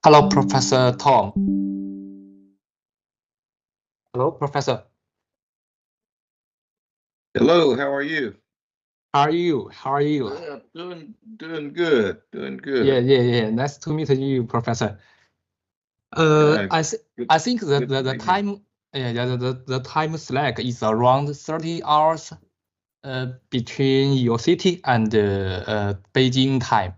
Hello, Professor Tom. Hello, Professor. Hello, how are you? How are you? How are you? Doing good. Doing good. Yeah. Nice to meet you, Professor. I think that the time, the time slack is around 30 hours, between your city and Beijing time.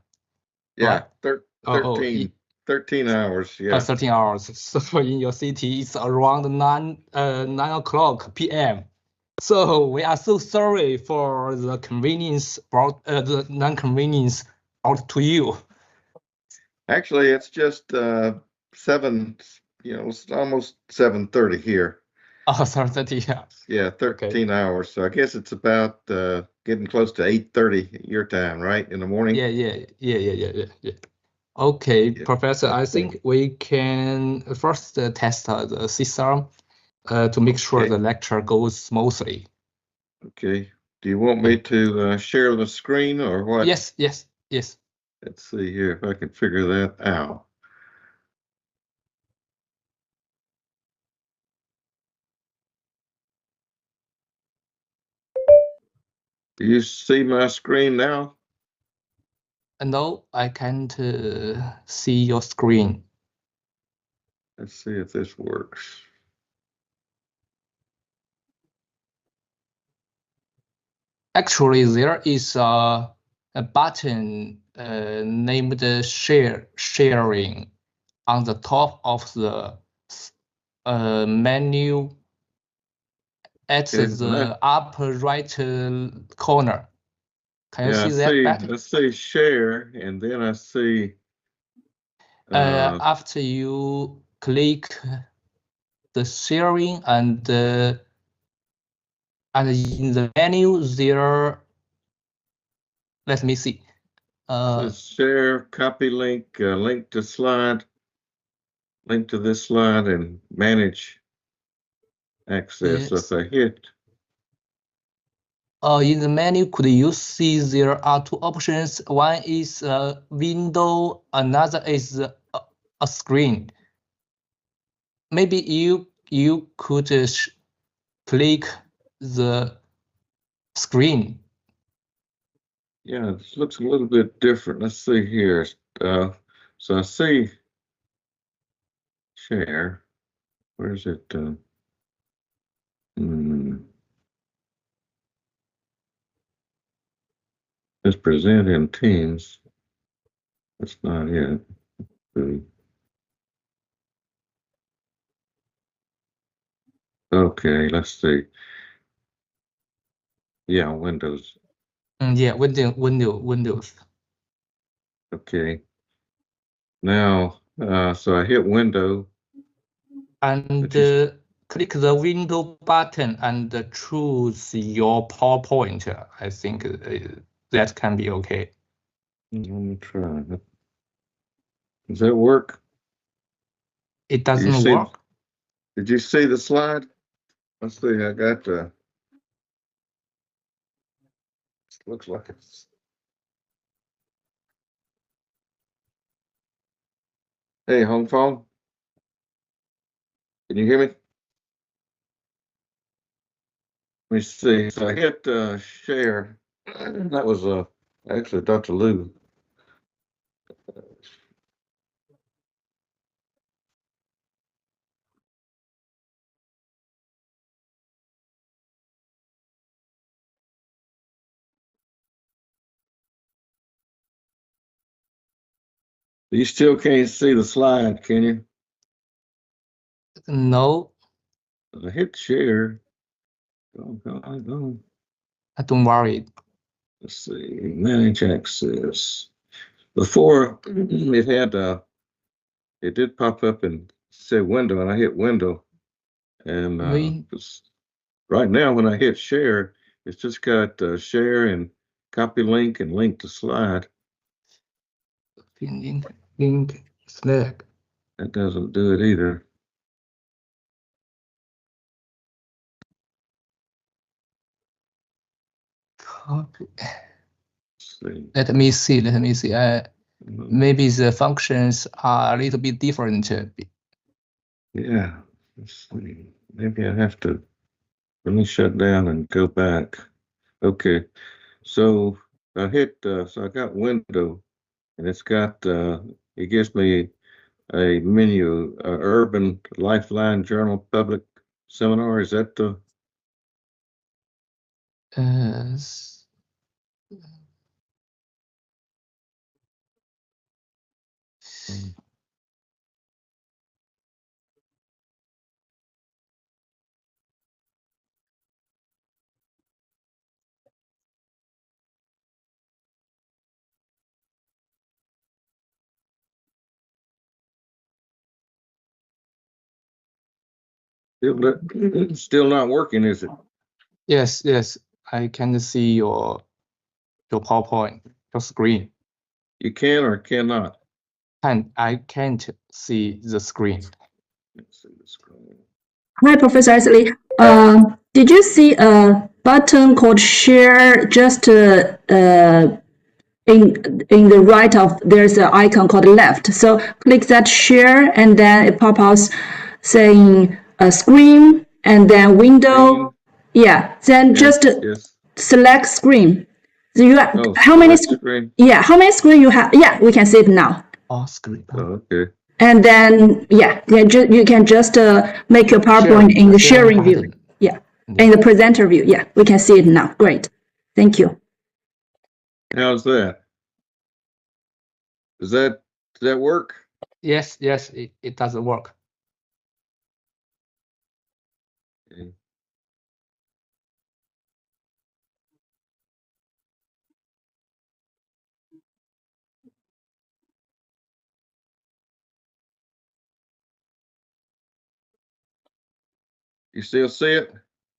Yeah, right? 13 hours. Yeah. 13 hours. So in your city, it's around 9 o'clock p.m. So we are so sorry for the convenience brought, the non-convenience brought to you. Actually, it's just 7. It's almost 7:30 here. Oh, 7:30. Yeah. Yeah, 13 hours. So I guess it's about getting close to 8:30 your time, right, in the morning. Yeah. Okay, Yeah. Professor, I think we can first test the system to make sure the lecture goes smoothly. Okay. Do you want me to share the screen or what? Yes. Let's see here if I can figure that out. Do you see my screen now? No, I can't see your screen. Let's see if this works. Actually, there is a button named sharing on the top of the menu at the upper right corner. Can you see that button? I see share, and then I see. After you click the sharing and in the menu there, let me see. Share, copy link, link to slide, link to this slide, and manage access. Yes. So if I hit. In the menu, could you see there are two options? One is a window, another is a screen. Maybe you could click the screen. Yeah, this looks a little bit different. Let's see here. So I see share. Where's it? It's present in Teams. That's not it. Okay, let's see. Yeah, Windows. Yeah, Windows. Okay. Now, so I hit Window. And click the window button and choose your PowerPoint. I think that can be okay. Let me try. Does that work? It doesn't work. Did you see the slide? Let's see. I got looks like it's. Hey, home phone. Can you hear me? Let me see. So I hit share. That was actually Dr. Lou. You still can't see the slide, can you? No. I hit share. Go. Don't worry. Let's see. Manage access. Before it had it did pop up and say window, and I hit window. And right now, when I hit share, it's just got share and copy link and link to slide. Link slide. That doesn't do it either. Copy. Let me see. Maybe the functions are a little bit different. Yeah. Let's see. Maybe I have to. Let me shut down and go back. Okay. So I hit. So I got window, and it's got. It gives me a menu. Urban Lifeline Journal Public Seminar. Is that the? Still not working, is it? Yes. I can see your PowerPoint, your screen. You can or cannot? I can't see the screen. Let's see the screen. Hi, Professor Iseley. Did you see a button called share just in the right of, there's an icon called left. So click that share and then it pops out saying screen and then window. Screen. Yeah, then just select screen. So you have, how many screen? Yeah, how many screen you have? Yeah, we can see it now. All screen. Oh, okay. And then you can just make your PowerPoint in the sharing view. Yeah, in the presenter view. Yeah, we can see it now. Great, thank you. How's that? Does that work? Yes, it does work. Okay. You still see it?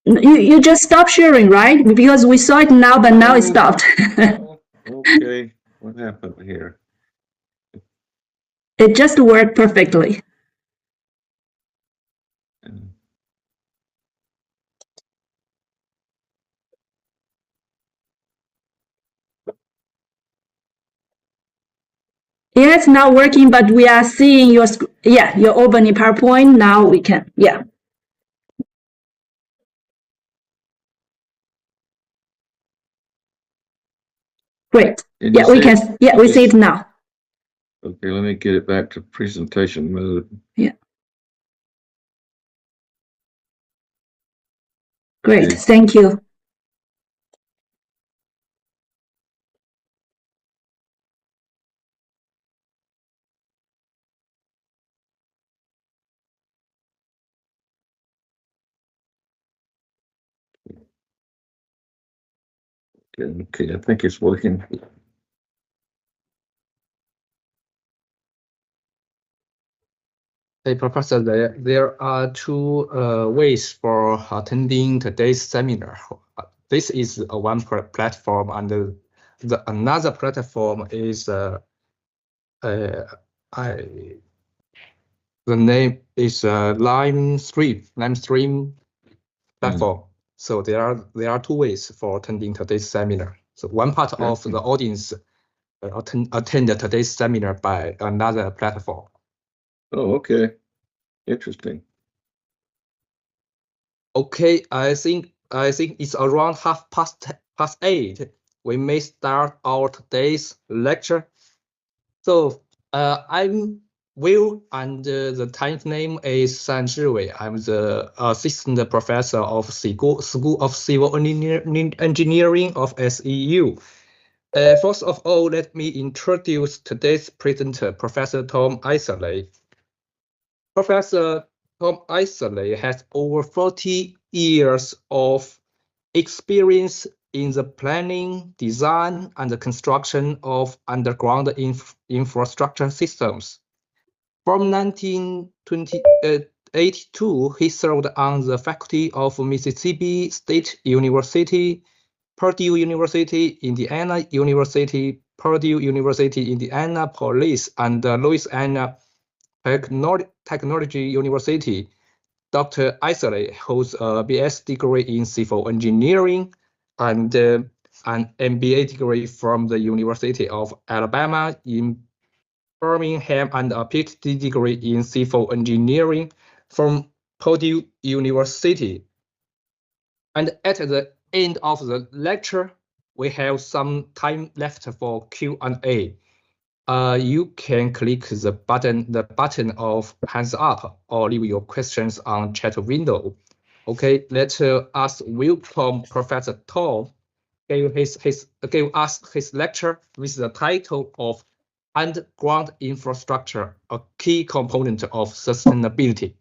You just stopped sharing, right? Because we saw it now, but now it stopped. Okay, what happened here? It just worked perfectly. Yeah, it's not working, but we are seeing your opening PowerPoint. Now we can, Great. Yeah, we can. Yeah, we see it now. Okay, let me get it back to presentation mode. Yeah. Great. Thank you. Okay, I think it's working. Hey, Professor, there are two ways for attending today's seminar. This is one platform, and another platform is the the name is Limestream platform. So there are two ways for attending today's seminar. So one part of the audience attend today's seminar by another platform. Oh, okay. Interesting. Okay, I think it's around 8:30. We may start our today's lecture. So I'm Will, and the title name is San Zhiwei. I'm the assistant professor of School of Civil Engineering of SEU. First of all, let me introduce today's presenter, Professor Tom Iseley. Professor Tom Iseley has over 40 years of experience in the planning, design, and the construction of underground infrastructure systems. From 1982, he served on the faculty of Mississippi State University, Purdue University, Indiana University, Purdue University, Indianapolis, and Louisiana Technology University. Dr. Iseley holds a BS degree in civil engineering and an MBA degree from the University of Alabama in Birmingham and a PhD degree in civil engineering from Purdue University. And at the end of the lecture, we have some time left for Q&A. You can click the button of hands up or leave your questions on chat window. Okay, let us welcome Professor Tom give us his lecture with the title of Underground Infrastructure, a Key Component of Sustainability.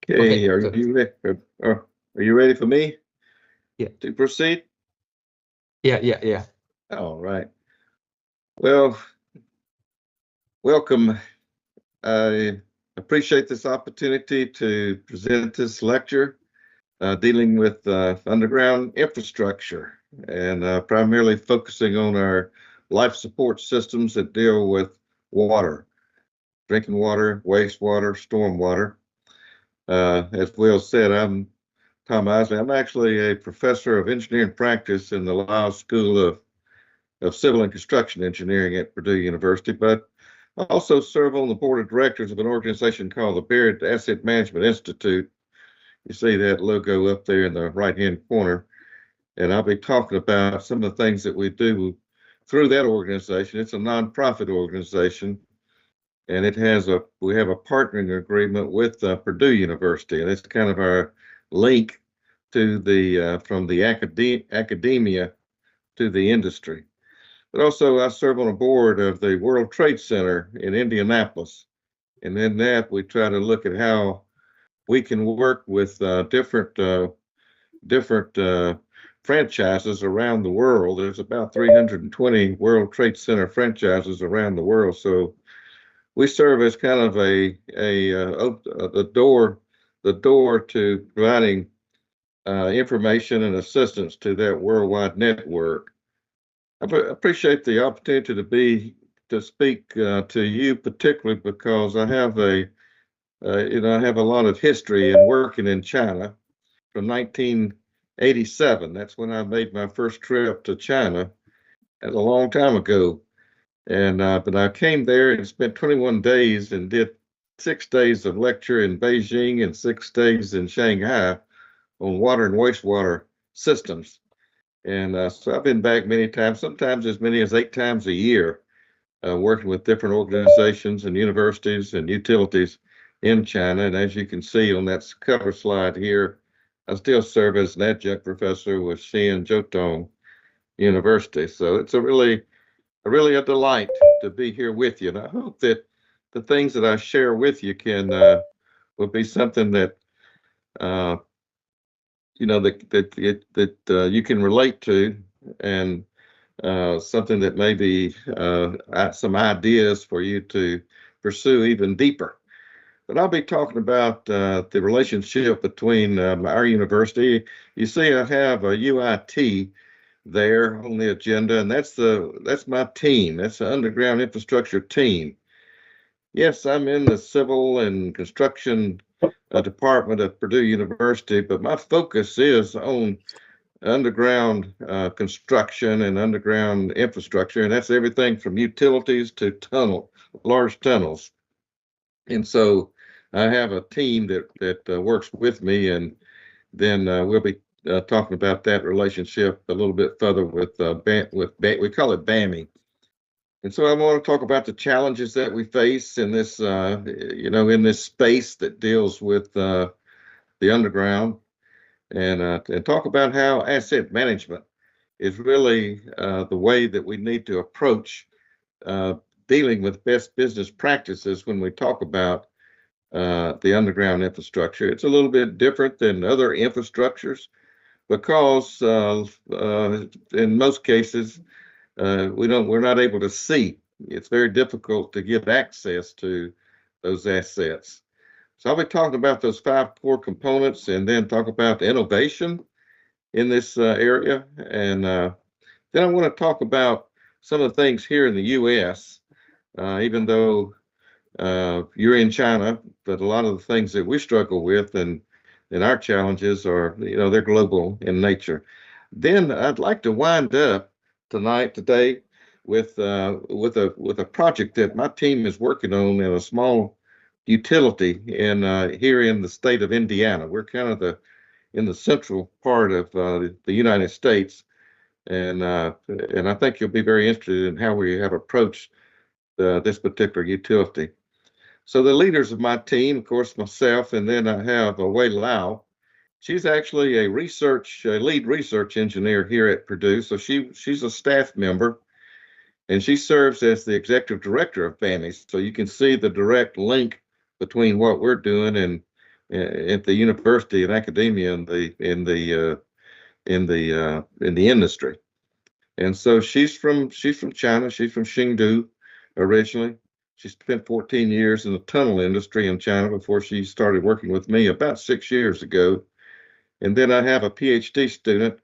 Okay, are you ready for me? Yeah. To proceed? Yeah. All right. Well, welcome. I appreciate this opportunity to present this lecture dealing with underground infrastructure and primarily focusing on our life support systems that deal with water, drinking water, wastewater, stormwater. As Will said, I'm Tom Iseley. I'm actually a professor of engineering practice in the Lau School of Civil and Construction Engineering at Purdue University, but I also serve on the board of directors of an organization called the Baird Asset Management Institute. You see that logo up there in the right-hand corner, and I'll be talking about some of the things that we do through that organization. It's a nonprofit organization, and we have a partnering agreement with Purdue University, and it's kind of our link to from the academia to the industry. But also I serve on a board of the World Trade Center in Indianapolis. And in that we try to look at how we can work with different franchises around the world. There's about 320 World Trade Center franchises around the world. So we serve as kind of the door to providing information and assistance to that worldwide network. I appreciate the opportunity to speak to you, particularly because I have I have a lot of history in working in China from 1987. That's when I made my first trip to China. That's a long time ago. And but I came there and spent 21 days and did 6 days of lecture in Beijing and 6 days in Shanghai on water and wastewater systems. And so I've been back many times, sometimes as many as 8 times a year, working with different organizations and universities and utilities in China. And as you can see on that cover slide here, I still serve as an adjunct professor with Xi'an Jiutong University. So it's really a delight to be here with you. And I hope that the things that I share with you will be something that you can relate to, and something that may be some ideas for you to pursue even deeper. But I'll be talking about the relationship between our university. You see, I have a UIT, there on the agenda, and that's my team. That's the underground infrastructure team. Yes, I'm in the civil and construction department at Purdue University, but my focus is on underground construction and underground infrastructure, and that's everything from utilities to large tunnels. And so I have a team that works with me, and then we'll be talking about that relationship a little bit further with we call it BAMI. And so I want to talk about the challenges that we face in this, in this space that deals with the underground, and talk about how asset management is really the way that we need to approach dealing with best business practices when we talk about the underground infrastructure. It's a little bit different than other infrastructures because in most cases we're not able to see. It's very difficult to get access to those assets. So I'll be talking about those 5 core components, and then talk about the innovation in this area. And then I want to talk about some of the things here in the U.S., even though you're in China, but a lot of the things that we struggle with and our challenges are, they're global in nature. Then I'd like to wind up today with a project that my team is working on in a small utility here in the state of Indiana. We're kind of in the central part of the United States, and I think you'll be very interested in how we have approached this particular utility. So the leaders of my team, of course, myself, and then I have Wei Lau. She's actually a lead research engineer here at Purdue. So she's a staff member, and she serves as the executive director of BAMI. So you can see the direct link between what we're doing and at the university and academia in the industry. And so she's from China. She's from Chengdu originally. She spent 14 years in the tunnel industry in China before she started working with me about 6 years ago. And then I have a PhD student,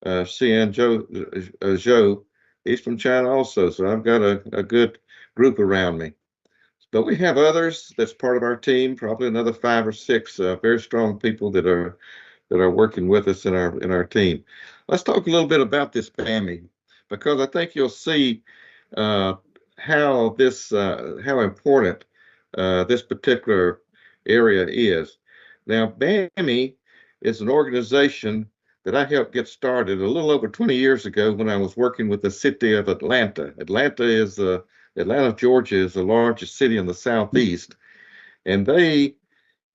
Xian Zhou. He's from China also, so I've got a good group around me. But we have others that's part of our team, probably another 5 or 6 very strong people that are working with us in our team. Let's talk a little bit about this BAMI, because I think you'll see how important this particular area is. Now, BAMI is an organization that I helped get started a little over 20 years ago when I was working with the city of Atlanta. Atlanta, Georgia is the largest city in the Southeast, and they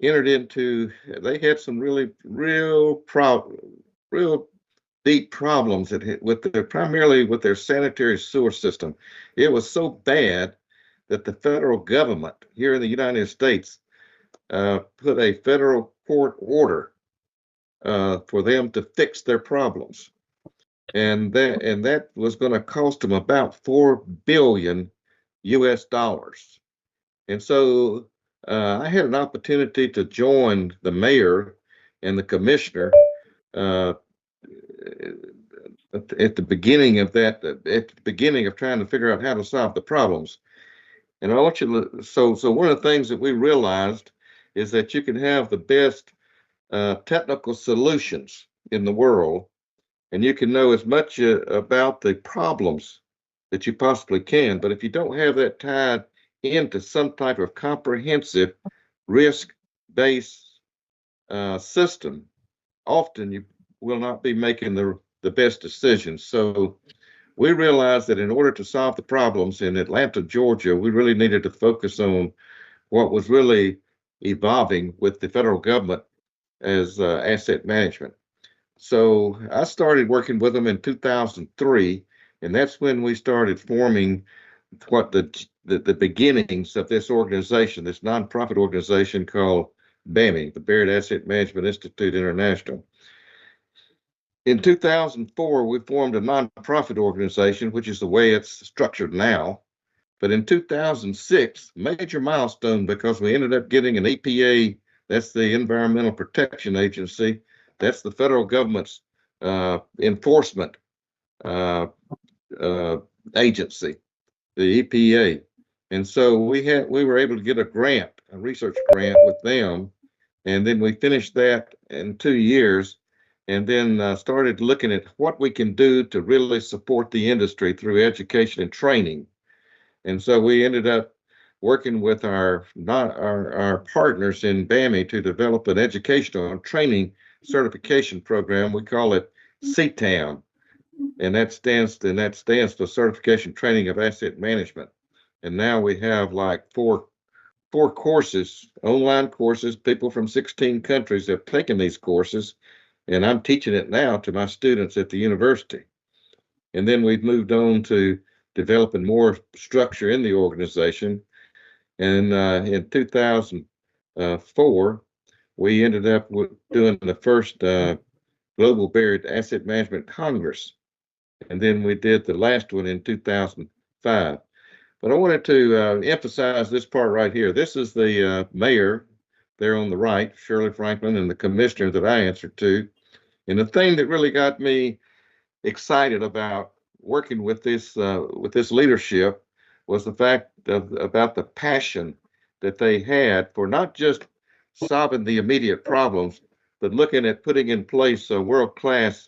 had some real deep problems primarily with their sanitary sewer system. It was so bad that the federal government here in the United States put a federal court order for them to fix their problems, and that was going to cost them about $4 billion US. And so I had an opportunity to join the mayor and the commissioner at the beginning of trying to figure out how to solve the problems. And I want you to, so one of the things that we realized is that you can have the best technical solutions in the world, and you can know as much about the problems that you possibly can, but if you don't have that tied into some type of comprehensive risk-based system, often you will not be making the best decisions. So we realized that in order to solve the problems in Atlanta, Georgia, we really needed to focus on what was really evolving with the federal government as asset management. So I started working with them in 2003, and that's when we started forming what the beginnings of this organization, this nonprofit organization called BAMI, the Barrett Asset Management Institute International. In 2004, we formed a nonprofit organization, which is the way it's structured now. But in 2006, major milestone, because we ended up getting an EPA, that's the Environmental Protection Agency, that's the federal government's enforcement agency, the EPA. And so we were able to get a grant, a research grant with them. And then we finished that in 2 years, and then started looking at what we can do to really support the industry through education and training. And so we ended up working with our partners in BAMI to develop an educational and training certification program. We call it CTAM, and that stands for Certification Training of Asset Management. And now we have like four courses, online courses. People from 16 countries have taken these courses, and I'm teaching it now to my students at the university. And then we've moved on to developing more structure in the organization. And in 2004, we ended up doing the first Global Buried Asset Management Congress. And then we did the last one in 2005. But I wanted to emphasize this part right here. This is the mayor there on the right, Shirley Franklin, and the commissioner that I answered to. And the thing that really got me excited about working with this leadership was the fact about the passion that they had for not just solving the immediate problems, but looking at putting in place a world-class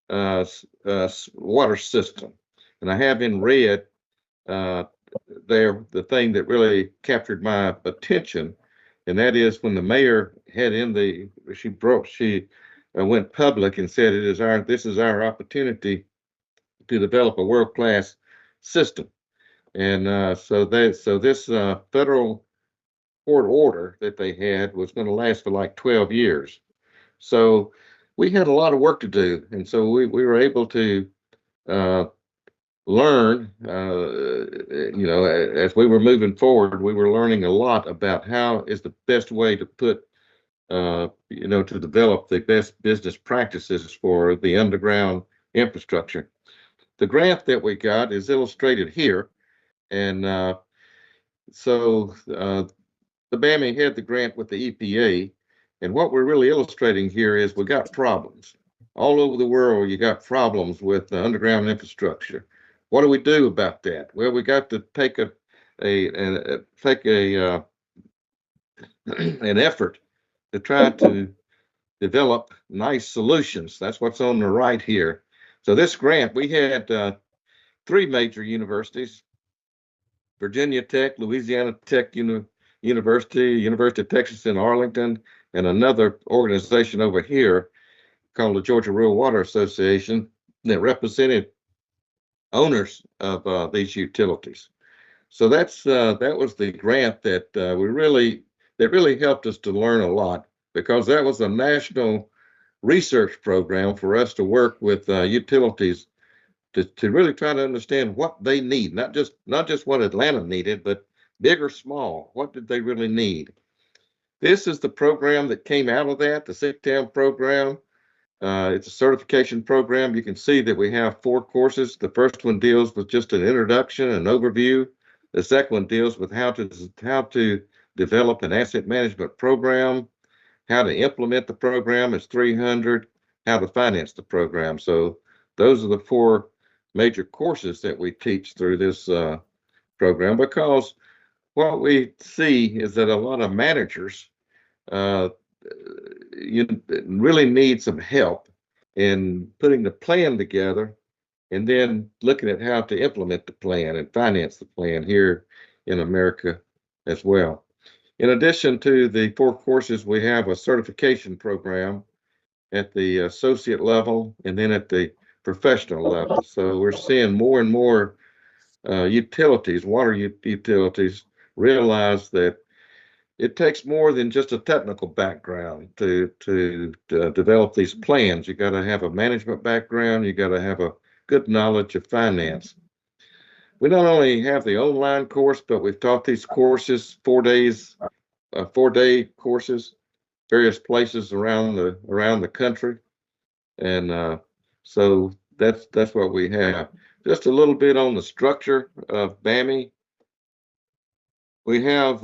water system. And I have in red there the thing that really captured my attention, and that is when the mayor had she went public and said this is our opportunity to develop a world-class system. And so this federal court order that they had was going to last for like 12 years. So we had a lot of work to do, and so we were able to learn, as we were moving forward, we were learning a lot about how is the best way to put, to develop the best business practices for the underground infrastructure. The grant that we got is illustrated here. And so the BAMI had the grant with the EPA. And what we're really illustrating here is we got problems. All over the world, you got problems with the underground infrastructure. What do we do about that? Well, we got to take an effort to try to develop nice solutions. That's what's on the right here. So this grant, we had 3 major universities: Virginia Tech, Louisiana Tech University, University of Texas in Arlington, and another organization over here called the Georgia Rural Water Association that represented owners of these utilities. So that was the grant that really helped us to learn a lot, because that was a national research program for us to work with utilities to really try to understand what they need, not just what Atlanta needed, but big or small, what did they really need? This is the program that came out of that, the CTAM program. It's a certification program. You can see that we have 4 courses. The first one deals with just an introduction, an overview. The second one deals with how to develop an asset management program, how to implement the program is 300, how to finance the program. So those are the 4 major courses that we teach through this program, because what we see is that a lot of managers you really need some help in putting the plan together and then looking at how to implement the plan and finance the plan here in America as well. In addition to the 4 courses, we have a certification program at the associate level and then at the professional level. So we're seeing more and more utilities, water utilities, realize that it takes more than just a technical background to develop these plans. You got to have a management background. You got to have a good knowledge of finance. We not only have the online course, but we've taught these courses 4-day courses, various places around the country, and so that's what we have. Just a little bit on the structure of BAMI. We have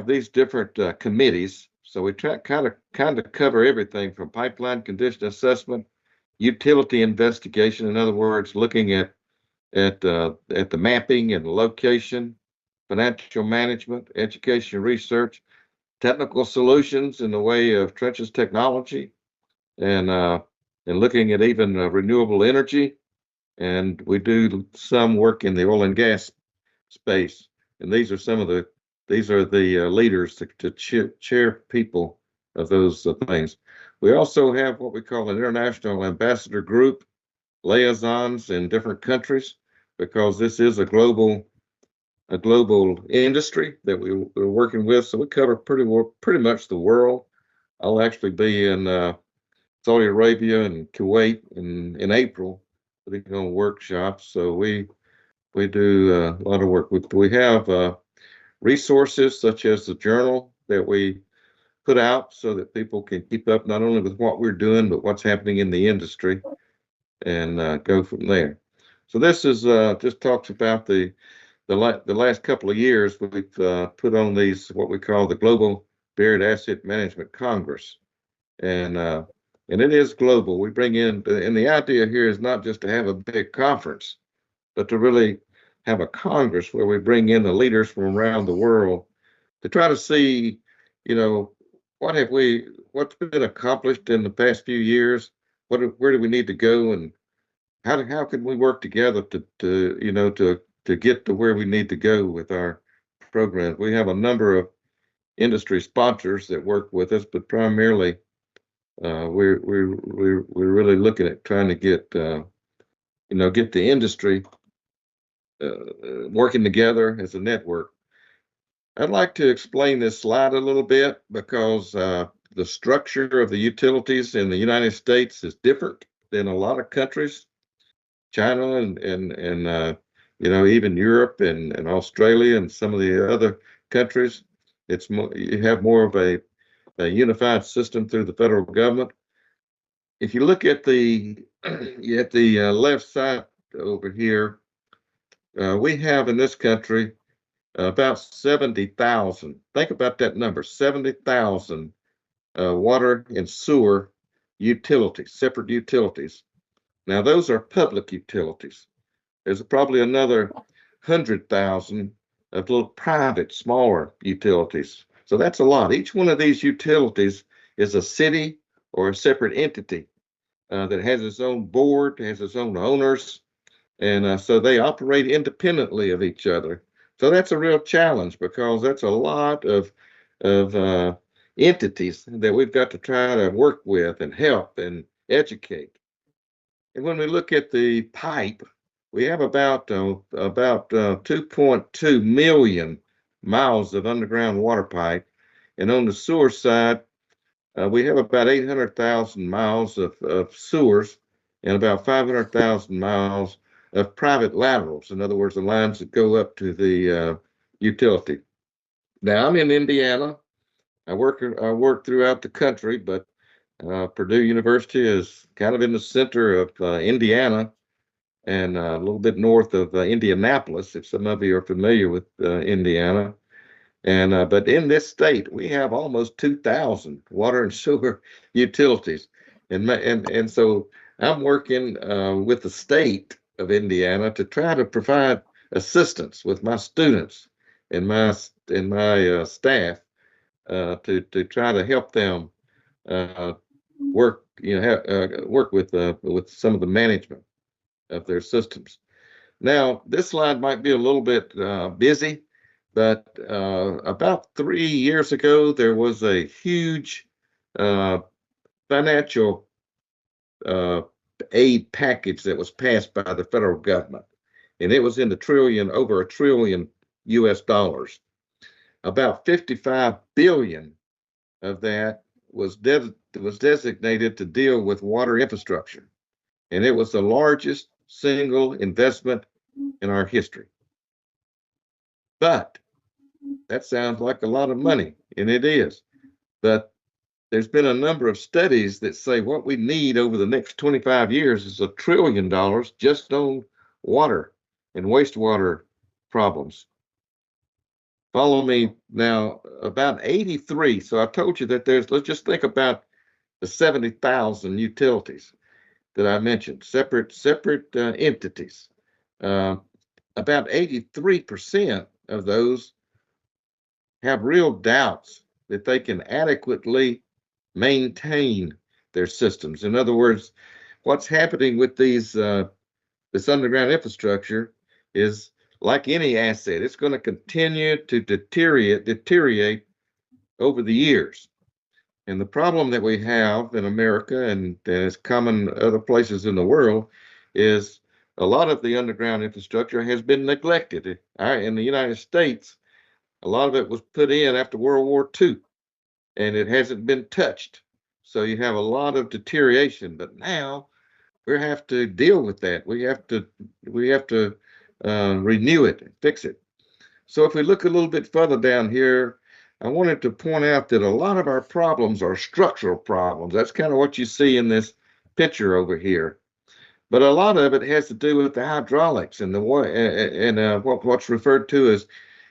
these different committees, so we try kind of cover everything from pipeline condition assessment utility investigation. In other words, looking at the mapping and location, financial management, education research, technical solutions in the way of trenches technology, and looking at even renewable energy. And we do some work in the oil and gas space. And these are the leaders to chair people of those things. We also have what we call an international ambassador group, liaisons in different countries, because this is a global industry that we're working with. So we cover pretty much the world. I'll actually be in Saudi Arabia and Kuwait in April, putting on workshops. So we do a lot of work. We have resources such as the journal that we put out so that people can keep up not only with what we're doing, but what's happening in the industry, and go from there. So this is just talks about the last couple of years. We've put on these what we call the Global Buried Asset Management Congress, and it is global. We bring in, and the idea here is not just to have a big conference, but to really have a Congress where we bring in the leaders from around the world to try to see, what's been accomplished in the past few years, where do we need to go, and how can we work together to get to where we need to go with our programs. We have a number of industry sponsors that work with us, but primarily we're really looking at trying to get get the industry working together as a network. I'd like to explain this slide a little bit because the structure of the utilities in the United States is different than a lot of countries, China and even Europe and Australia and some of the other countries. You have more of a unified system through the federal government. If you look at the left side over here, we have in this country about 70,000. Think about that number, 70,000 water and sewer utilities, separate utilities. Now, those are public utilities. There's probably another 100,000 of little private, smaller utilities. So that's a lot. Each one of these utilities is a city or a separate entity that has its own board, has its own owners, and so they operate independently of each other. So that's a real challenge because that's a lot of entities that we've got to try to work with and help and educate. And when we look at the pipe, we have about 2.2 million miles of underground water pipe, and on the sewer side, we have about 800,000 miles of sewers and about 500,000 miles of private laterals. In other words, the lines that go up to the utility. Now, I'm in Indiana. I work throughout the country, but Purdue University is kind of in the center of Indiana and a little bit north of Indianapolis, if some of you are familiar with Indiana. And but in this state, we have almost 2,000 water and sewer utilities, and so I'm working with the state of Indiana to try to provide assistance with my students and my staff to try to help them work with some of the management of their systems. Now, this slide might be a little bit busy, but about 3 years ago, there was a huge financial aid package that was passed by the federal government, and it was in the over $1 trillion US. About 55 billion of that was designated to deal with water infrastructure, and it was the largest single investment in our history. But that sounds like a lot of money, and it is. But there's been a number of studies that say what we need over the next 25 years is $1 trillion just on water and wastewater problems. Follow me now, about 83. So I told you that let's just think about the 70,000 utilities. that I mentioned, separate entities. About 83% of those have real doubts that they can adequately maintain their systems. In other words, what's happening with these this underground infrastructure is like any asset, it's going to continue to deteriorate over the years. And the problem that we have in America, and it's common other places in the world, is a lot of the underground infrastructure has been neglected. In the United States, a lot of it was put in after World War II, and it hasn't been touched. So you have a lot of deterioration. But now we have to deal with that. We have to renew it, fix it. So if we look a little bit further down here, I wanted to point out that a lot of our problems are structural problems. That's kind of what you see in this picture over here. But a lot of it has to do with the hydraulics and what's referred to as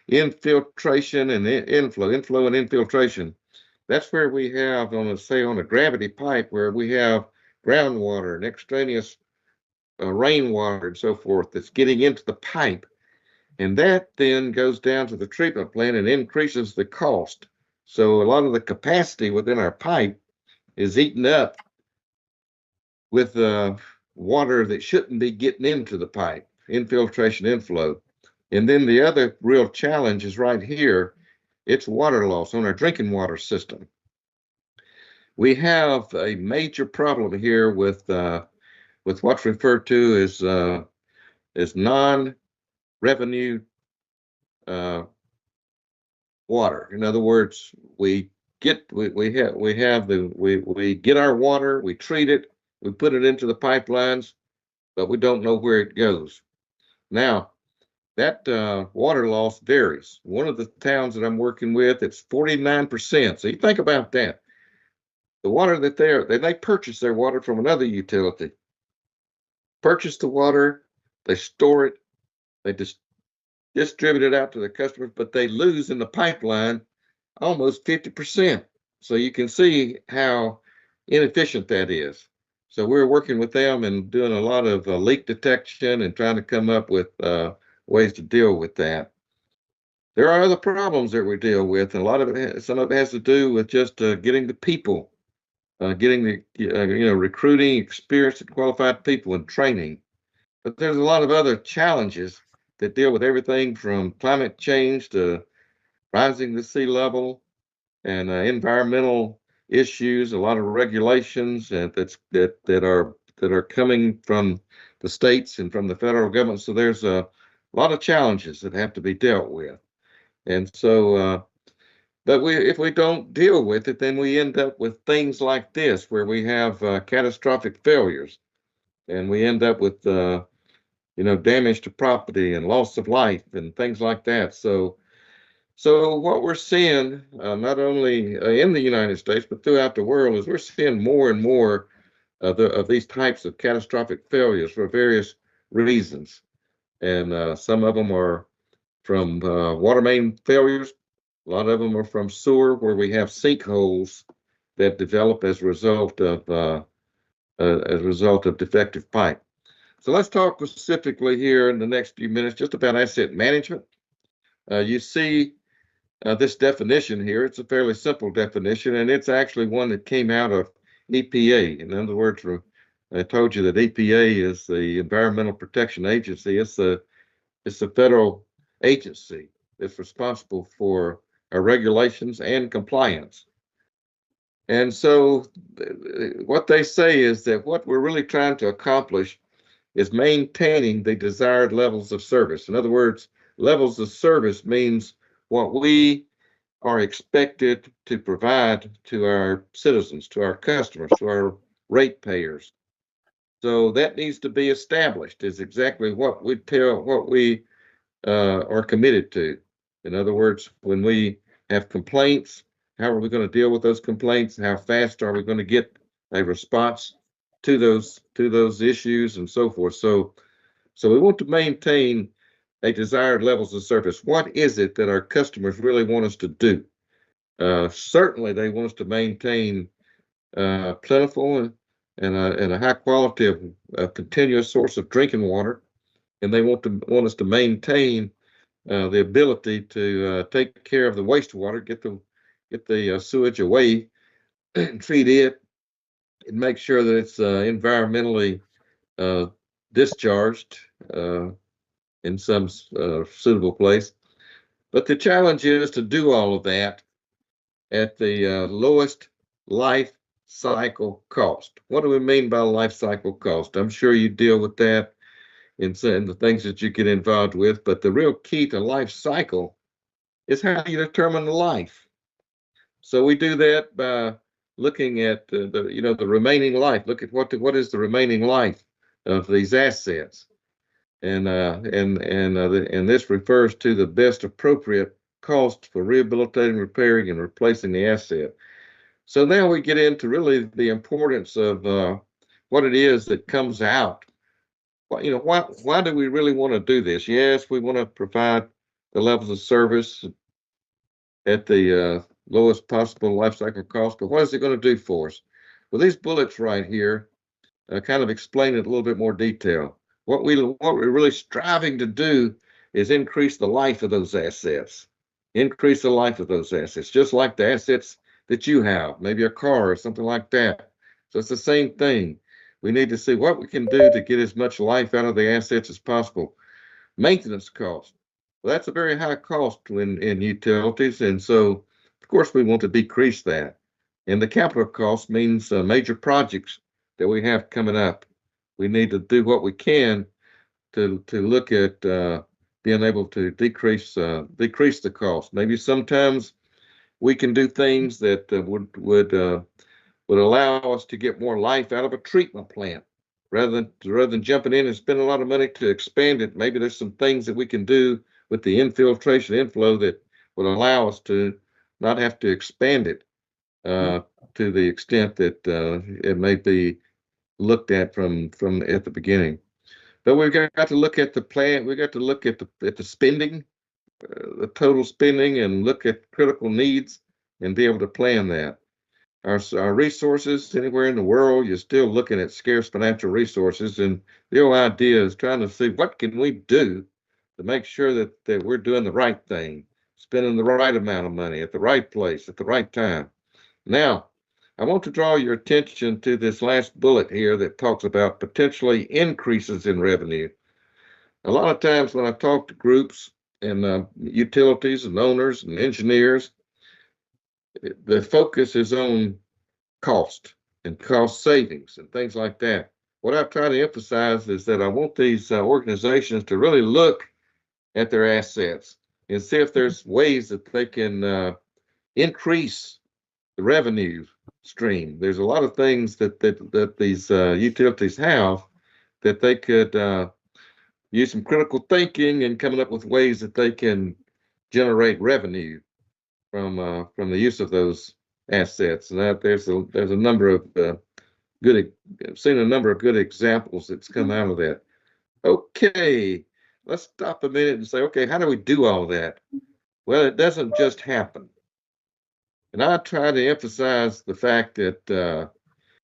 infiltration and inflow and infiltration. That's where we have, on a gravity pipe, where we have groundwater and extraneous rainwater and so forth that's getting into the pipe. And that then goes down to the treatment plant and increases the cost. So a lot of the capacity within our pipe is eaten up with water that shouldn't be getting into the pipe, infiltration, inflow. And then the other real challenge is right here. It's water loss on our drinking water system. We have a major problem here with what's referred to as non-revenue water. In other words, we get our water, we treat it, we put it into the pipelines, but we don't know where it goes. Now, that water loss varies. One of the towns that I'm working with, it's 49%. So you think about that. The water that they purchase their water from another utility. Purchase the water, they store it, they just distribute it out to the customers, but they lose in the pipeline almost 50%. So you can see how inefficient that is. So we're working with them and doing a lot of leak detection and trying to come up with ways to deal with that. There are other problems that we deal with, and some of it has to do with just getting the people, getting the recruiting experienced and qualified people and training. But there's a lot of other challenges that deal with everything from climate change to rising the sea level and environmental issues. A lot of regulations that are coming from the states and from the federal government. So there's a lot of challenges that have to be dealt with. And so, but if we don't deal with it, then we end up with things like this, where we have catastrophic failures, and we end up with damage to property and loss of life and things like that. So what we're seeing, not only in the United States but throughout the world, is we're seeing more and more of these types of catastrophic failures for various reasons, and some of them are from water main failures. A lot of them are from sewer, where we have sinkholes that develop as a result of defective pipe. So let's talk specifically here in the next few minutes just about asset management. You see this definition here. It's a fairly simple definition, and it's actually one that came out of EPA. In other words, I told you that EPA is the Environmental Protection Agency. It's the federal agency that's responsible for our regulations and compliance. And so what they say is that what we're really trying to accomplish is maintaining the desired levels of service. In other words, levels of service means what we are expected to provide to our citizens, to our customers, to our ratepayers. So that needs to be established, is exactly what we are committed to. In other words, when we have complaints, how are we going to deal with those complaints? How fast are we going to get a response to those issues and so forth? So we want to maintain a desired levels of service. What is it that our customers really want us to do? Certainly, they want us to maintain plentiful and a high quality of a continuous source of drinking water, and they want us to maintain the ability to take care of the wastewater, get the sewage away, and treat it, and make sure that it's environmentally discharged in some suitable place. But the challenge is to do all of that at the lowest life cycle cost. What do we mean by life cycle cost? I'm sure you deal with that in the things that you get involved with, but the real key to life cycle is how you determine the life. So we do that by looking at the remaining life. Look at what is the remaining life of these assets, and this refers to the best appropriate cost for rehabilitating, repairing, and replacing the asset. So now we get into really the importance of what it is that comes out. Why do we really want to do this? Yes, we want to provide the levels of service at the lowest possible life cycle cost, but what is it going to do for us? Well, these bullets right here kind of explain it a little bit more detail. What we're really striving to do is increase the life of those assets. Increase the life of those assets, just like the assets that you have, maybe a car or something like that. So it's the same thing. We need to see what we can do to get as much life out of the assets as possible. Maintenance cost. Well, that's a very high cost in utilities, and so of course we want to decrease that. And the capital cost means major projects that we have coming up. We need to do what we can to look at being able to decrease the cost. Maybe sometimes we can do things that would allow us to get more life out of a treatment plant rather than jumping in and spending a lot of money to expand it. Maybe there's some things that we can do with the infiltration inflow that would allow us to not have to expand it to the extent that it may be looked at from at the beginning. But we've got to look at the plan. We've got to look at the spending, the total spending, and look at critical needs and be able to plan that. Our resources anywhere in the world, you're still looking at scarce financial resources, and the whole idea is trying to see what can we do to make sure that we're doing the right thing, spending the right amount of money at the right place at the right time. Now, I want to draw your attention to this last bullet here that talks about potentially increases in revenue. A lot of times when I talk to groups and utilities and owners and engineers, the focus is on cost and cost savings and things like that. What I try to emphasize is that I want these organizations to really look at their assets and see if there's ways that they can increase the revenue stream. There's a lot of things that these utilities have that they could use some critical thinking and coming up with ways that they can generate revenue from the use of those assets. And that there's a number of I've seen a number of good examples that's come out of that. Okay, let's stop a minute and say, okay, how do we do all that? Well, it doesn't just happen. And I try to emphasize the fact that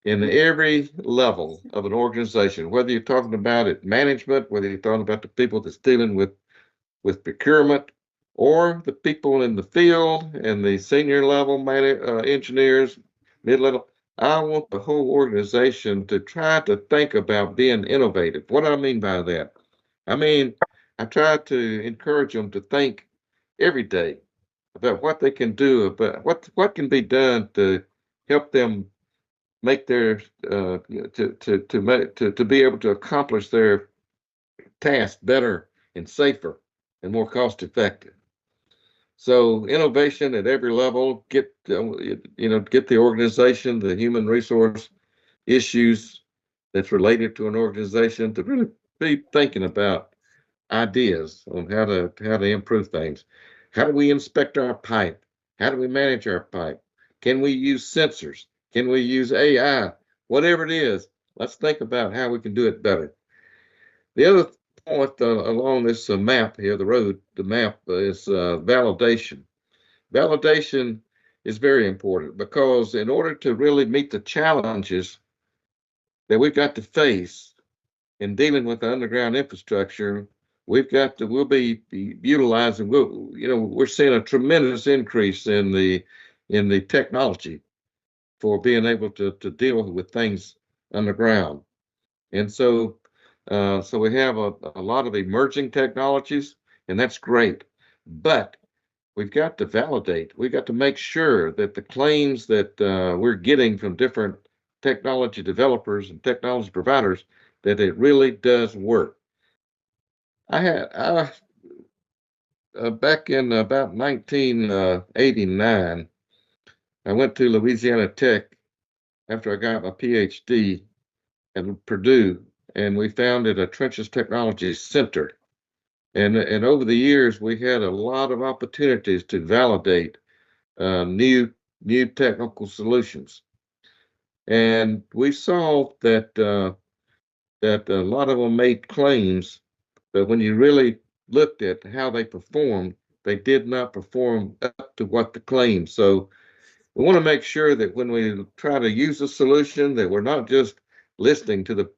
in every level of an organization, whether you're talking about it management, whether you're talking about the people that's dealing with procurement, or the people in the field and the senior level engineers, mid-level, I want the whole organization to try to think about being innovative. What do I mean by that? I mean, I try to encourage them to think every day about what they can do, about what can be done to help them make their to be able to accomplish their task better and safer and more cost effective. So innovation at every level, get the organization, the human resource issues that's related to an organization to really be thinking about ideas on how to improve things. How do we inspect our pipe? How do we manage our pipe? Can we use sensors? Can we use AI? Whatever it is, let's think about how we can do it better. The other point along this map here, the map is validation. Validation is very important because in order to really meet the challenges that we've got to face in dealing with the underground infrastructure. We'll be utilizing, we're seeing a tremendous increase in the technology for being able to deal with things underground. And so we have a lot of emerging technologies, and that's great. But we've got to validate. We've got to make sure that the claims that we're getting from different technology developers and technology providers, that it really does work. I back in about 1989, I went to Louisiana Tech after I got my PhD at Purdue, and we founded a Trenches Technology Center. And over the years, we had a lot of opportunities to validate new technical solutions. And we saw that that a lot of them made claims, but when you really looked at how they performed, they did not perform up to what the claim. So we want to make sure that when we try to use a solution, that we're not just listening to the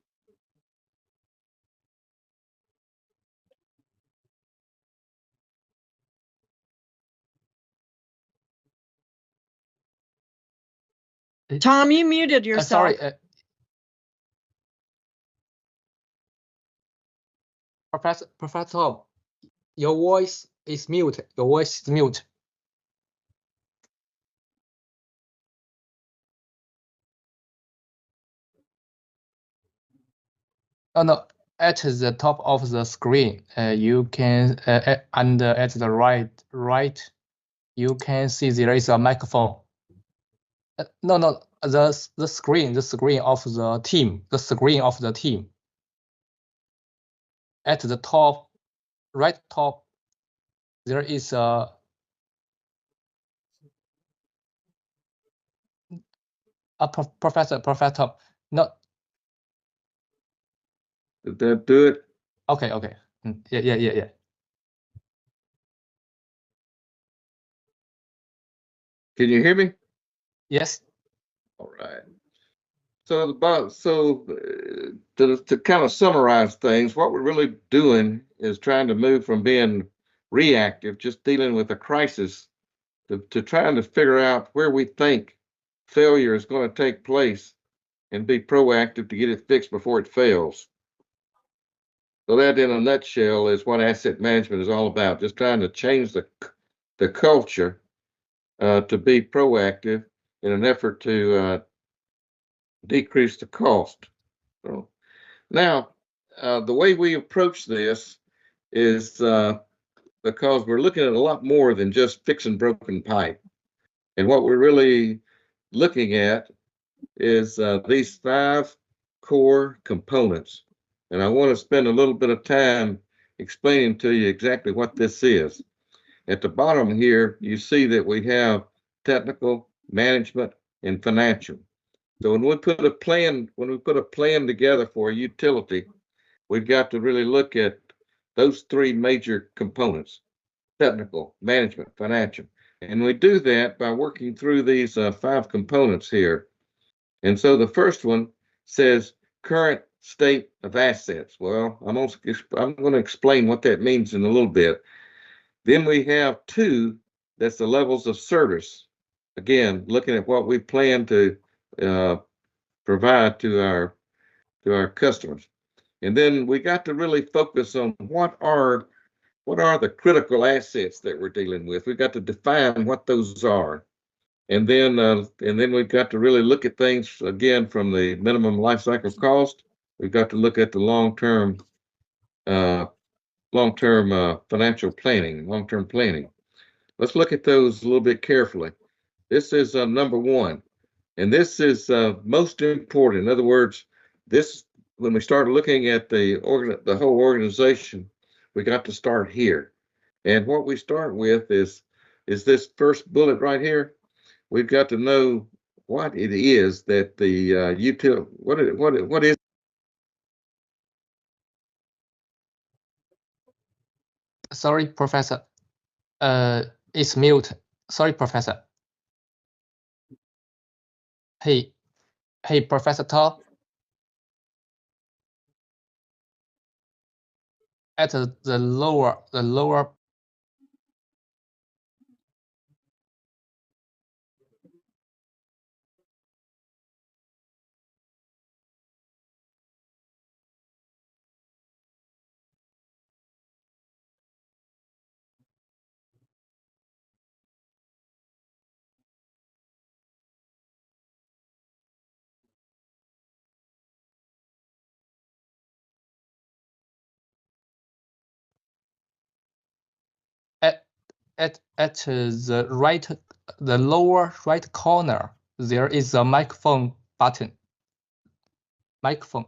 Tom, you muted yourself. Sorry, Professor Tom, your voice is mute. Your voice is mute. Oh no, at the top of the screen, you can and at the right, you can see there is a microphone. No, the screen of the team, At the top, right top, there is a Professor Tom. No. Did that do it? Okay. Yeah. Can you hear me? Yes. All right. So to kind of summarize things, what we're really doing is trying to move from being reactive, just dealing with a crisis, to trying to figure out where we think failure is going to take place and be proactive to get it fixed before it fails. So that, in a nutshell, is what asset management is all about, just trying to change the culture to be proactive in an effort to decrease the cost. So now, the way we approach this is because we're looking at a lot more than just fixing broken pipe. And what we're really looking at is these 5 core components. And I want to spend a little bit of time explaining to you exactly what this is. At the bottom here, you see that we have technical, management, and financial. So when we put a plan together for a utility, we've got to really look at those 3 major components: technical, management, financial. And we do that by working through these 5 components here. And so the first one says current state of assets. Well, I'm going to explain what that means in a little bit. Then we have 2, that's the levels of service. Again, looking at what we plan to provide to our customers. And then we got to really focus on what are the critical assets that we're dealing with. We've got to define what those are. And then we've got to really look at things again from the minimum life cycle cost. We've got to look at the long-term financial planning, long-term planning. Let's look at those a little bit carefully. This is number 1, and this is most important. In other words, when we start looking at the whole organization, we got to start here. And what we start with is this first bullet right here. We've got to know what it is that the utility, what is. Sorry, Professor. It's mute. Sorry, Professor. Hey, Professor Tom. at the lower at the lower right corner, there is a microphone button. Microphone.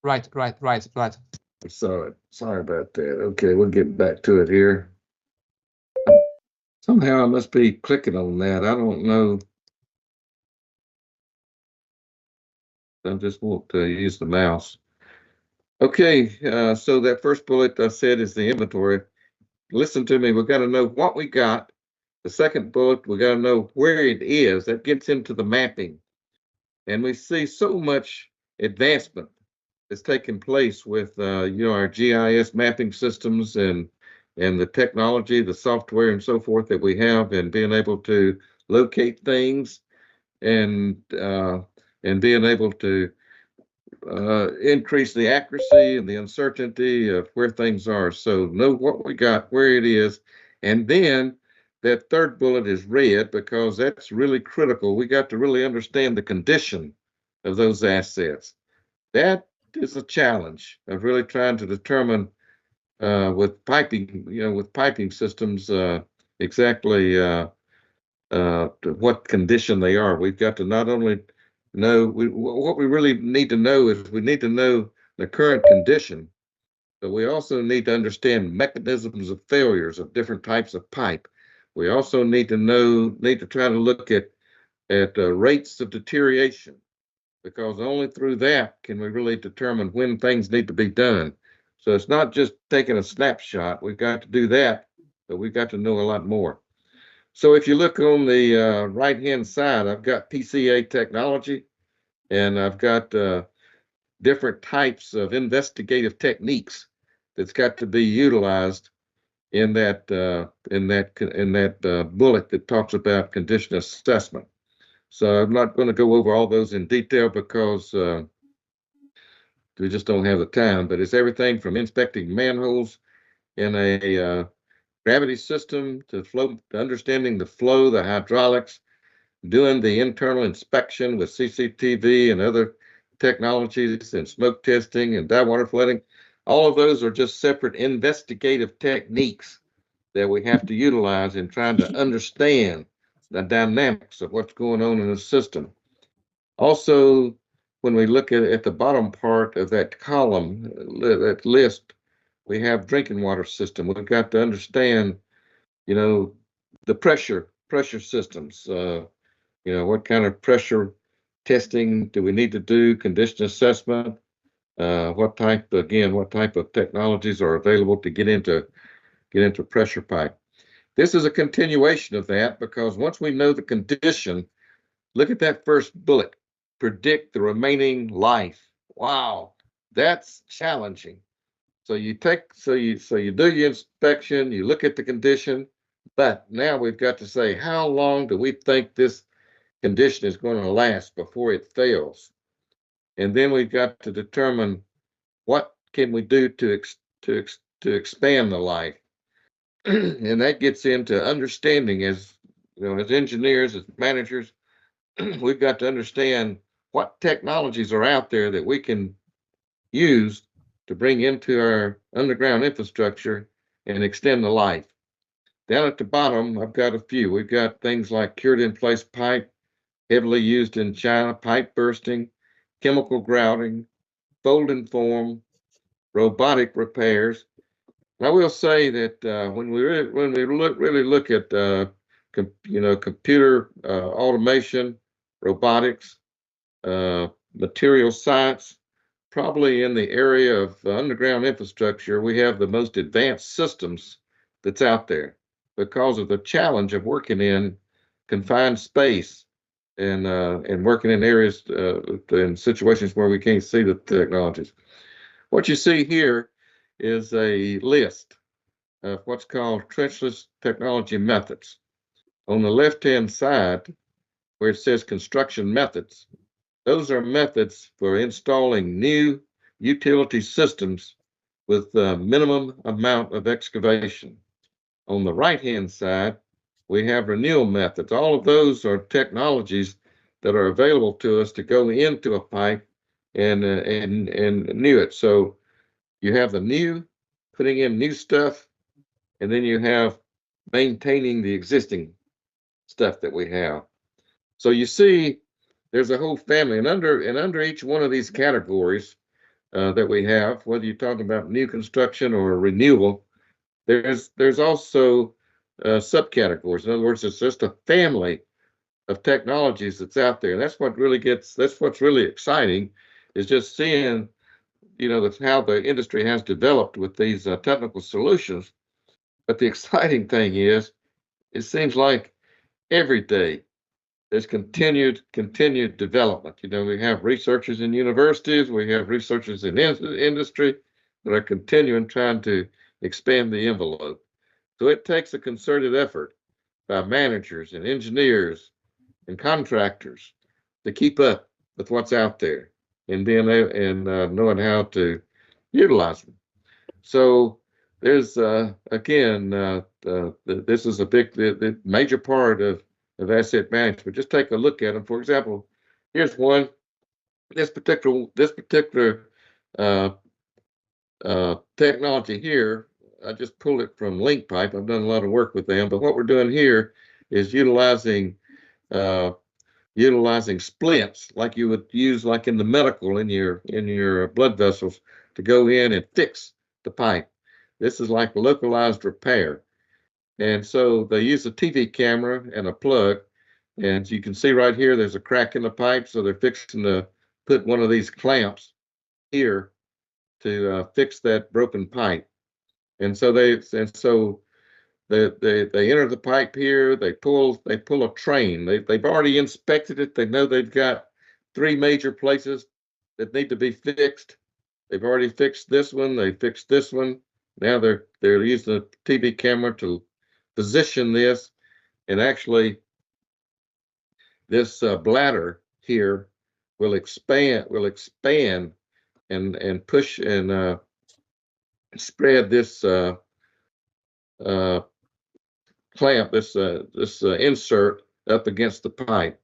Right. Sorry about that. Okay, we'll get back to it here. Somehow I must be clicking on that. I don't know. I just want to use the mouse. Okay, so that first bullet I said is the inventory. Listen to me, we've got to know what we got. The second bullet, we got to know where it is. That gets into the mapping. And we see so much advancement that's taking place with our GIS mapping systems and the technology, the software and so forth that we have, and being able to locate things and being able to increase the accuracy and the uncertainty of where things are. So know what we got, where it is, and then that third bullet is red because that's really critical. We got to really understand the condition of those assets. That is a challenge of really trying to determine with piping systems exactly what condition they are. We've got to not only know what we really need to know is we need to know the current condition, but we also need to understand mechanisms of failures of different types of pipe. We also need to try to look at rates of deterioration, because only through that can we really determine when things need to be done. So it's not just taking a snapshot. We've got to do that, but we've got to know a lot more. So if you look on the right-hand side, I've got PCA technology, and I've got different types of investigative techniques that's got to be utilized in that bullet that talks about condition assessment. So I'm not going to go over all those in detail because we just don't have the time. But it's everything from inspecting manholes in a gravity system to understanding the flow, the hydraulics, doing the internal inspection with CCTV and other technologies, and smoke testing and dye water flooding. All of those are just separate investigative techniques that we have to utilize in trying to understand the dynamics of what's going on in the system. Also, when we look at the bottom part of that column, that list, we have drinking water system. We've got to understand, the pressure systems. What kind of pressure testing do we need to do? Condition assessment. What type of technologies are available to get into pressure pipe? This is a continuation of that, because once we know the condition, look at that first bullet. Predict the remaining life. Wow, that's challenging. So you do your inspection, you look at the condition, but now we've got to say, how long do we think this condition is going to last before it fails? And then we've got to determine what can we do to expand the life. And that gets into understanding, as engineers, as managers, we've got to understand what technologies are out there that we can use to bring into our underground infrastructure and extend the life. Down at the bottom, I've got a few. We've got things like cured in place pipe, heavily used in China, pipe bursting, chemical grouting, fold and form, robotic repairs. And I will say that when we really look at computer automation, robotics, material science, probably in the area of underground infrastructure, we have the most advanced systems that's out there, because of the challenge of working in confined space and working in areas in situations where we can't see the technologies. What you see here is a list of what's called trenchless technology methods. On the left-hand side, where it says construction methods, those are methods for installing new utility systems with the minimum amount of excavation. On the right-hand side, we have renewal methods. All of those are technologies that are available to us to go into a pipe and renew it. So you have the new, putting in new stuff, and then you have maintaining the existing stuff that we have. So you see, there's a whole family, and under each one of these categories that we have, whether you're talking about new construction or renewal, there's also subcategories. In other words, it's just a family of technologies that's out there. And that's what's really exciting, is just seeing, that's how the industry has developed with these technical solutions. But the exciting thing is, it seems like every day there's continued development. We have researchers in universities, we have researchers in industry that are continuing trying to expand the envelope. So it takes a concerted effort by managers and engineers and contractors to keep up with what's out there and knowing how to utilize them. So there's again, this is the major part of asset management. Just take a look at them. For example, here's one. This particular technology here, I just pulled it from Link Pipe. I've done a lot of work with them, but what we're doing here is utilizing splints like you would use like in the medical in your blood vessels to go in and fix the pipe. This is like localized repair. And so they use a TV camera and a plug. And you can see right here, there's a crack in the pipe. So they're fixing to put one of these clamps here to fix that broken pipe. And so they enter the pipe here. They pull a train. They've already inspected it. They know they've got 3 major places that need to be fixed. They've already fixed this one. They fixed this one. Now they're using a TV camera to position this, and actually this bladder here will expand and push and spread this clamp, this insert up against the pipe.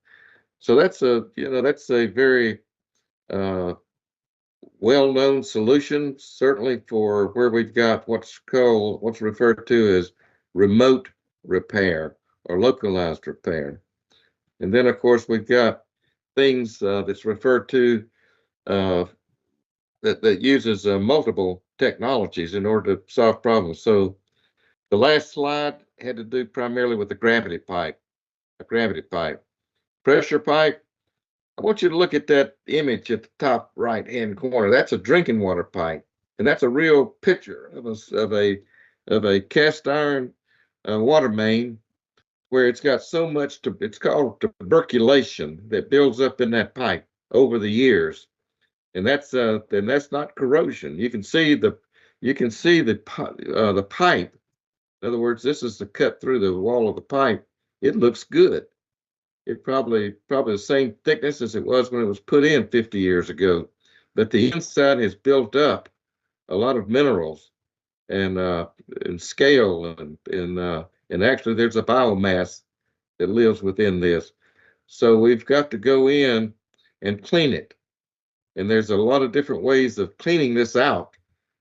So that's a very well-known solution, certainly for where we've got what's referred to as remote repair or localized repair. And then, of course, we've got things that's referred to that uses multiple technologies in order to solve problems. So the last slide had to do primarily with the gravity pipe, pressure pipe. I want you to look at that image at the top right-hand corner. That's a drinking water pipe, and that's a real picture of a cast iron water main where it's got so much it's called tuberculation that builds up in that pipe over the years, and that's not corrosion. You can see the pipe. In other words, this is the cut through the wall of the pipe. It looks good. It probably the same thickness as it was when it was put in 50 years ago, but the inside has built up a lot of minerals and scale and actually there's a biomass that lives within this. So we've got to go in and clean it, and there's a lot of different ways of cleaning this out,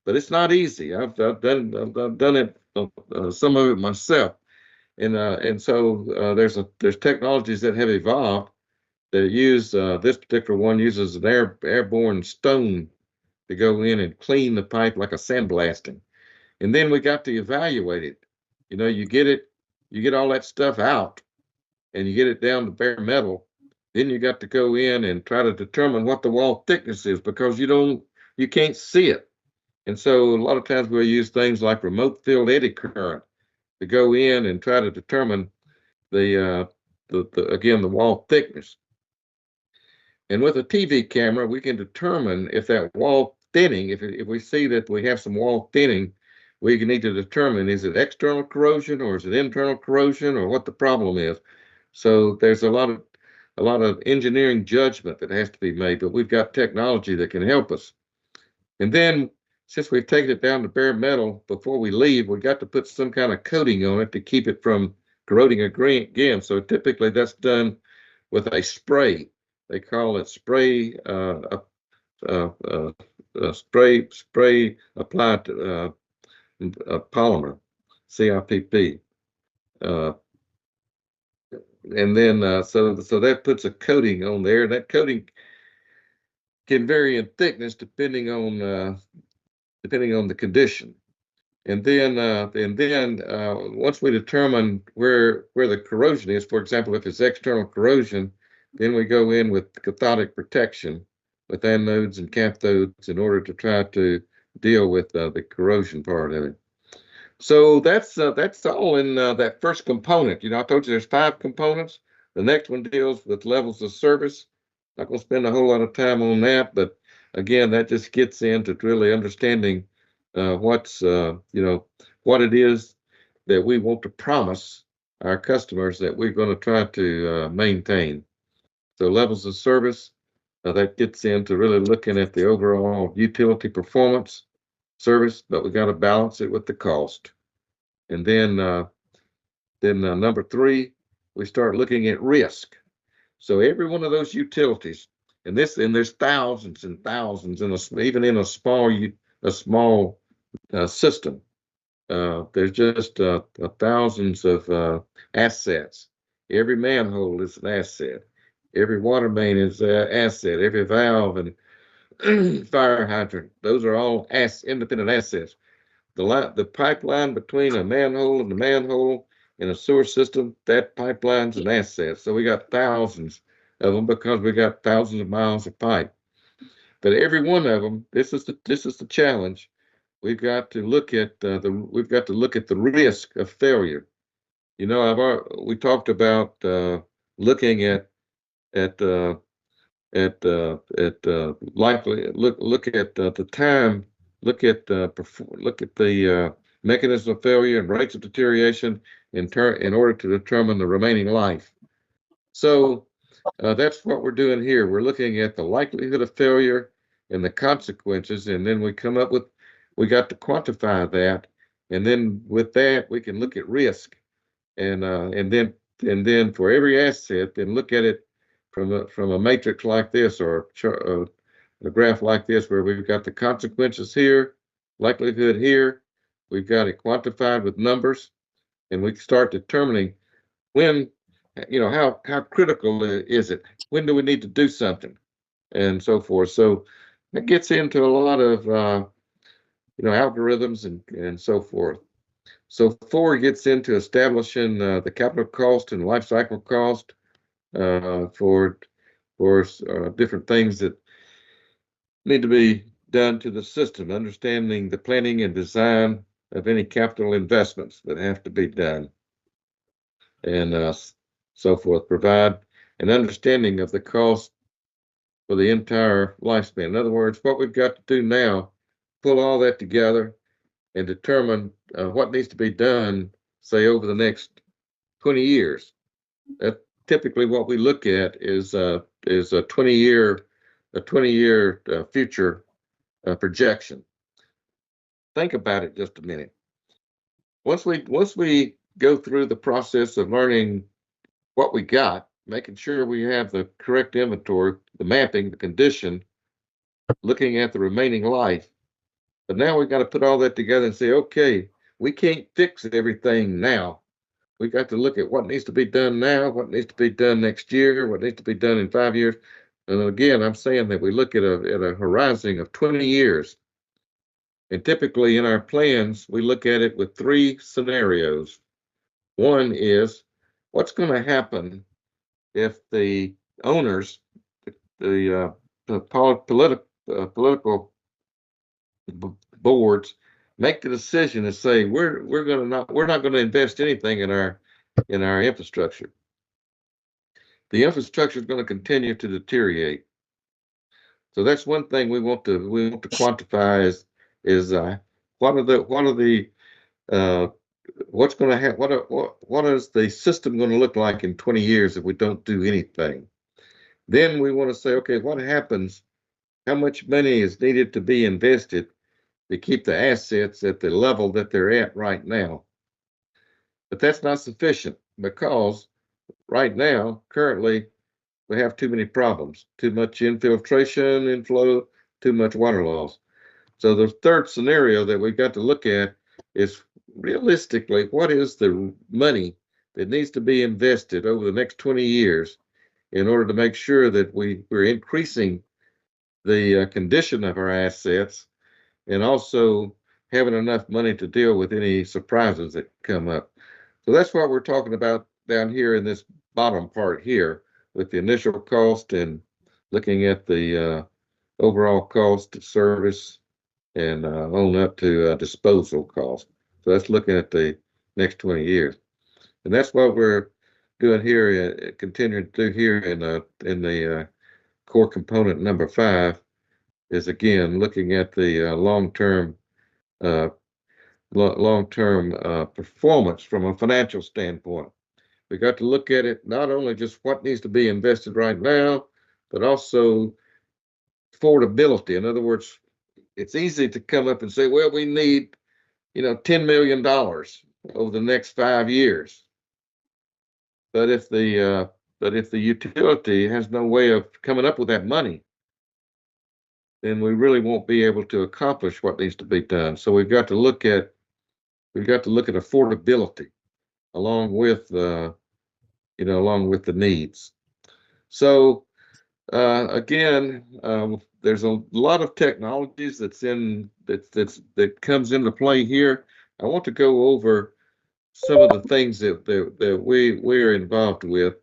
but it's not easy. I've done it some of it myself. And so there's technologies that have evolved that use this particular one uses an airborne stone to go in and clean the pipe like a sandblasting. And then we got to evaluate it. You get all that stuff out and you get it down to bare metal. Then you got to go in and try to determine what the wall thickness is, because you can't see it. And so a lot of times we'll use things like remote field eddy current to go in and try to determine the again, the wall thickness. And with a TV camera, we can determine if that wall thinning, if we see that we have some wall thinning, we need to determine, is it external corrosion or is it internal corrosion or what the problem is. So there's a lot of engineering judgment that has to be made, but we've got technology that can help us. And then since we've taken it down to bare metal, before we leave, we've got to put some kind of coating on it to keep it from corroding again. So typically that's done with a spray. They call it spray spray applied polymer, CIPP. And then so that puts a coating on there. That coating can vary in thickness depending on the condition. And then once we determine where the corrosion is, for example, if it's external corrosion, then we go in with cathodic protection with anodes and cathodes in order to try to deal with the corrosion part of it. So that's all in that first component. I told you there's 5 components. The next one deals with levels of service. Not going to spend a whole lot of time on that, but again, that just gets into really understanding what it is that we want to promise our customers that we're going to try to maintain. So levels of service, that gets into really looking at the overall utility performance service, but we got to balance it with the cost. And then number 3, we start looking at risk. So every one of those utilities, and there's thousands and thousands, even in a small system. There's just thousands of assets. Every manhole is an asset. Every water main is an asset. Every valve and fire hydrant, those are all independent assets. The pipeline between a manhole and a manhole in a sewer system, that pipeline's an asset. So we got thousands of them because we got thousands of miles of pipe. But every one of them, this is the challenge. We've got to look at the risk of failure. We talked about looking at likely look at the time, look at the mechanism of failure and rates of deterioration in order to determine the remaining life. So that's what we're doing here. We're looking at the likelihood of failure and the consequences, and then we got to quantify that, and then with that we can look at risk, and then for every asset, then look at it from a matrix like this, or a graph like this, where we've got the consequences here, likelihood here, we've got it quantified with numbers, and we start determining when, how critical is it? When do we need to do something, and so forth. So that gets into a lot of algorithms and so forth. So 4 gets into establishing the capital cost and life cycle cost for different things that need to be done to the system, understanding the planning and design of any capital investments that have to be done, and so forth. Provide an understanding of the cost for the entire lifespan. In other words, what we've got to do now, pull all that together and determine what needs to be done, say, over the next 20 years. That typically what we look at is a 20-year future projection. Think about it just a minute. Once we go through the process of learning what we got, making sure we have the correct inventory, the mapping, the condition, looking at the remaining life. But now we've got to put all that together and say, okay, we can't fix everything now. We got to look at what needs to be done now, what needs to be done next year, what needs to be done in 5 years. And again, I'm saying that we look at a horizon of 20 years. And typically in our plans, we look at it with 3 scenarios. One is, what's going to happen if the owners, the political boards, make the decision to say we're not going to invest anything in our infrastructure. the infrastructure is going to continue to deteriorate. So that's one thing we want to quantify is what are the what's going to happen? What is the system going to look like in 20 years if we don't do anything? Then we want to say, okay, what happens? How much money is needed to be invested to keep the assets at the level that they're at right now? But that's not sufficient because right now, currently, we have too many problems, too much infiltration, inflow, too much water loss. So the third scenario that we've got to look at is realistically, what is the money that needs to be invested over the next 20 years in order to make sure that we're increasing the condition of our assets and also having enough money to deal with any surprises that come up. So that's what we're talking about down here in this bottom part here with the initial cost and looking at the overall cost of service and on up to disposal cost. So that's looking at the next 20 years. And that's what we're doing here, continuing to do here in the core component number 5 is again looking at the long-term performance from a financial standpoint. We got to look at it not only just what needs to be invested right now, but also affordability. In other words, it's easy to come up and say, well, we need, $10 million over the next 5 years. But if the utility has no way of coming up with that money, then we really won't be able to accomplish what needs to be done. So we've got to look at affordability along with the needs. So again, there's a lot of technologies that comes into play here. I want to go over some of the things that we're involved with.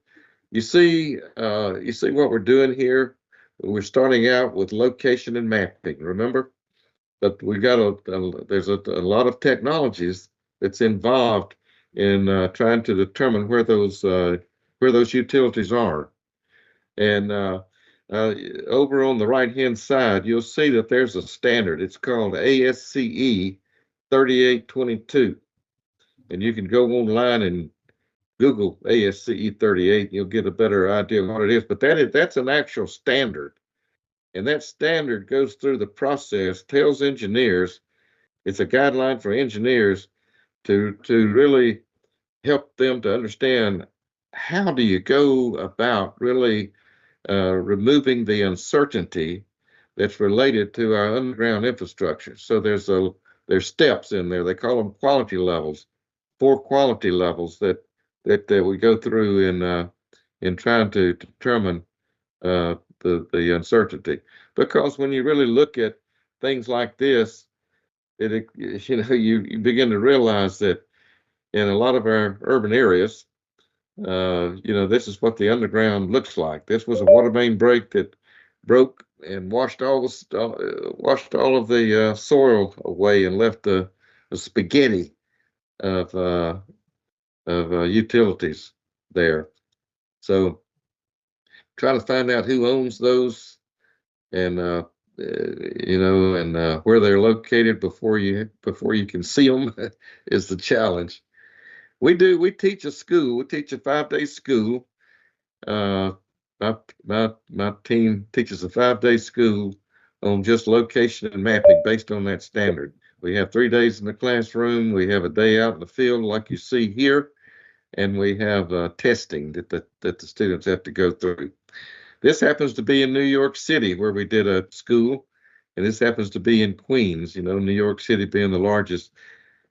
You see what we're doing here. We're starting out with location and mapping. Remember, but we got there's a lot of technologies that's involved in trying to determine where those utilities are. And over on the right-hand side, you'll see that there's a standard. It's called ASCE 3822. And you can go online and Google ASCE 38. You'll get a better idea of what it is. But that's an actual standard. And that standard goes through the process, tells engineers, it's a guideline for engineers to really help them to understand how do you go about really removing the uncertainty that's related to our underground infrastructure. So there's steps in there. They call them quality levels, 4 quality levels that we go through in trying to determine the uncertainty. Because when you really look at things like this, you begin to realize that in a lot of our urban areas, this is what the underground looks like. This was a water main break that broke and washed all of the soil away and left the spaghetti of utilities there. So try to find out who owns those and where they're located before you can see them is the challenge. We teach a 5-day school. My team teaches a 5-day school on just location and mapping based on that standard. We have 3 days in the classroom. We have a day out in the field like you see here, and we have testing that the students have to go through. This happens to be in New York City where we did a school, and this happens to be in Queens, New York City being the largest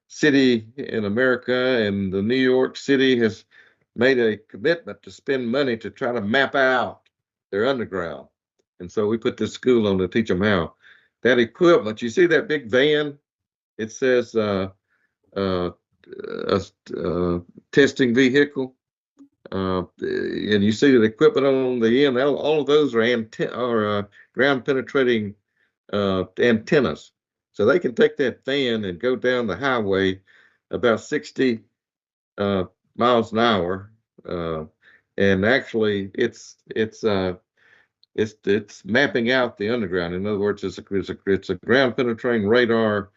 city in America, and the New York City has made a commitment to spend money to try to map out their underground. And so we put this school on to teach them how. That equipment, you see that big van? It says testing vehicle. And you see the equipment on the end. All of those are ground penetrating antennas. So they can take that van and go down the highway about 60 miles an hour and actually it's mapping out the underground. In other words, it's a ground penetrating radar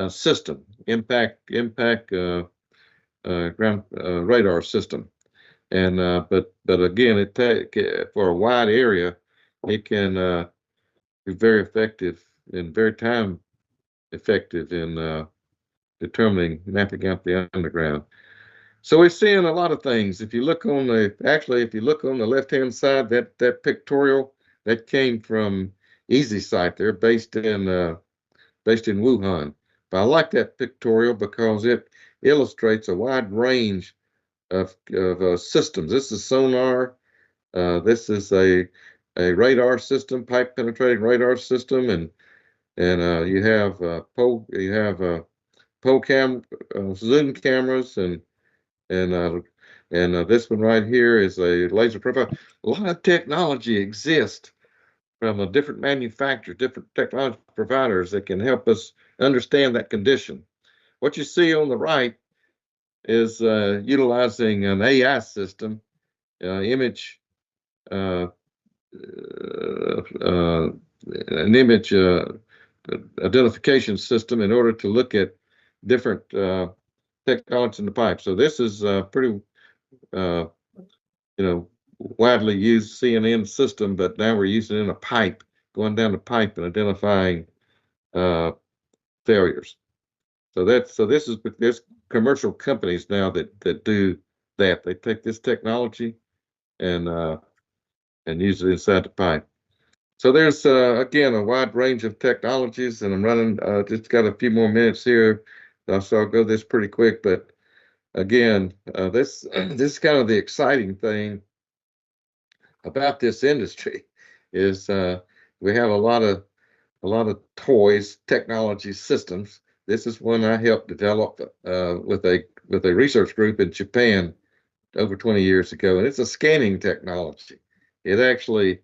system, impact ground radar system. And but again, for a wide area, it can be very effective and very time effective in determining mapping out the underground. So we're seeing a lot of things. If you look on the left-hand side, that pictorial that came from Iseley. They're based in Wuhan. But I like that pictorial because it illustrates a wide range of systems. This is sonar. This is a radar system, pipe penetrating radar system, and you have zoom cameras, and this one right here is a laser profile. A lot of technology exists from different manufacturers, different technology providers that can help us understand that condition. What you see on the right is utilizing an AI system, image identification system in order to look at different technologies in the pipe. So this is pretty, widely used CNN system, but now we're using it in a pipe, going down the pipe and identifying failures. So there's commercial companies now that do that. They take this technology and use it inside the pipe. So there's again a wide range of technologies, and I'm running just got a few more minutes here, so I'll go this pretty quick. But again, this is kind of the exciting thing about this industry is we have a lot of toys, technology systems. This is one I helped develop with a research group in Japan over 20 years ago, and it's a scanning technology. It actually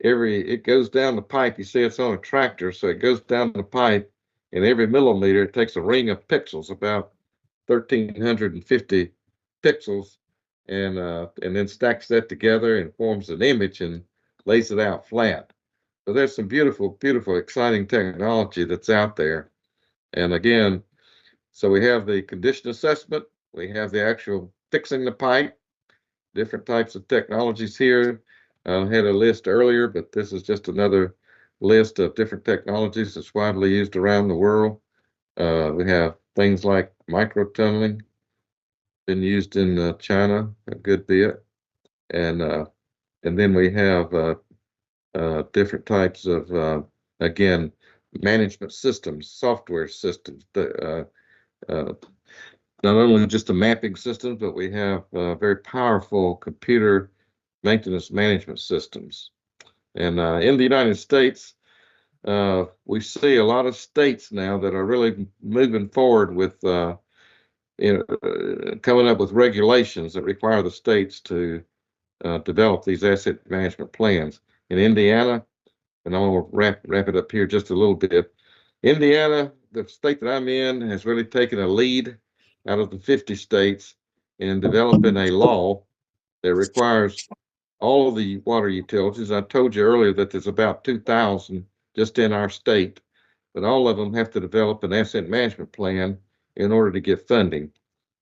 it goes down the pipe. You see it's on a tractor, so it goes down the pipe, and every millimeter it takes a ring of pixels, about 1,350 pixels, and then stacks that together and forms an image and lays it out flat. So there's some beautiful, exciting technology that's out there. And again, so we have the condition assessment, we have the actual fixing the pipe, different types of technologies here. I had a list earlier, but this is just another list of different technologies that's widely used around the world. We have things like microtunneling, been used in China a good bit, and then we have different types of again management systems, software systems. Not only just a mapping system, but we have very powerful computer maintenance management systems. And in the United States, we see a lot of states now that are really moving forward with coming up with regulations that require the states to develop these asset management plans. In Indiana, and I'm going to wrap it up here just a little bit. Indiana, the state that I'm in, has really taken a lead out of the 50 states in developing a law that requires all of the water utilities. I told you earlier that there's about 2,000 just in our state, but all of them have to develop an asset management plan in order to get funding.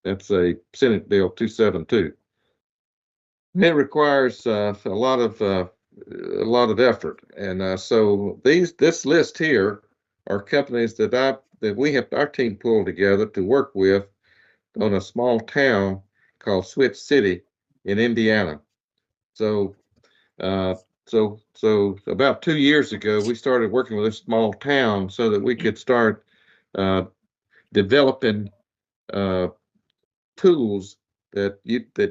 That's a Senate Bill 272. It requires a lot of effort, and so this list here are companies that our team pulled together to work with on a small town called Switch City in Indiana. So about 2 years ago, we started working with this small town so that we could start developing tools that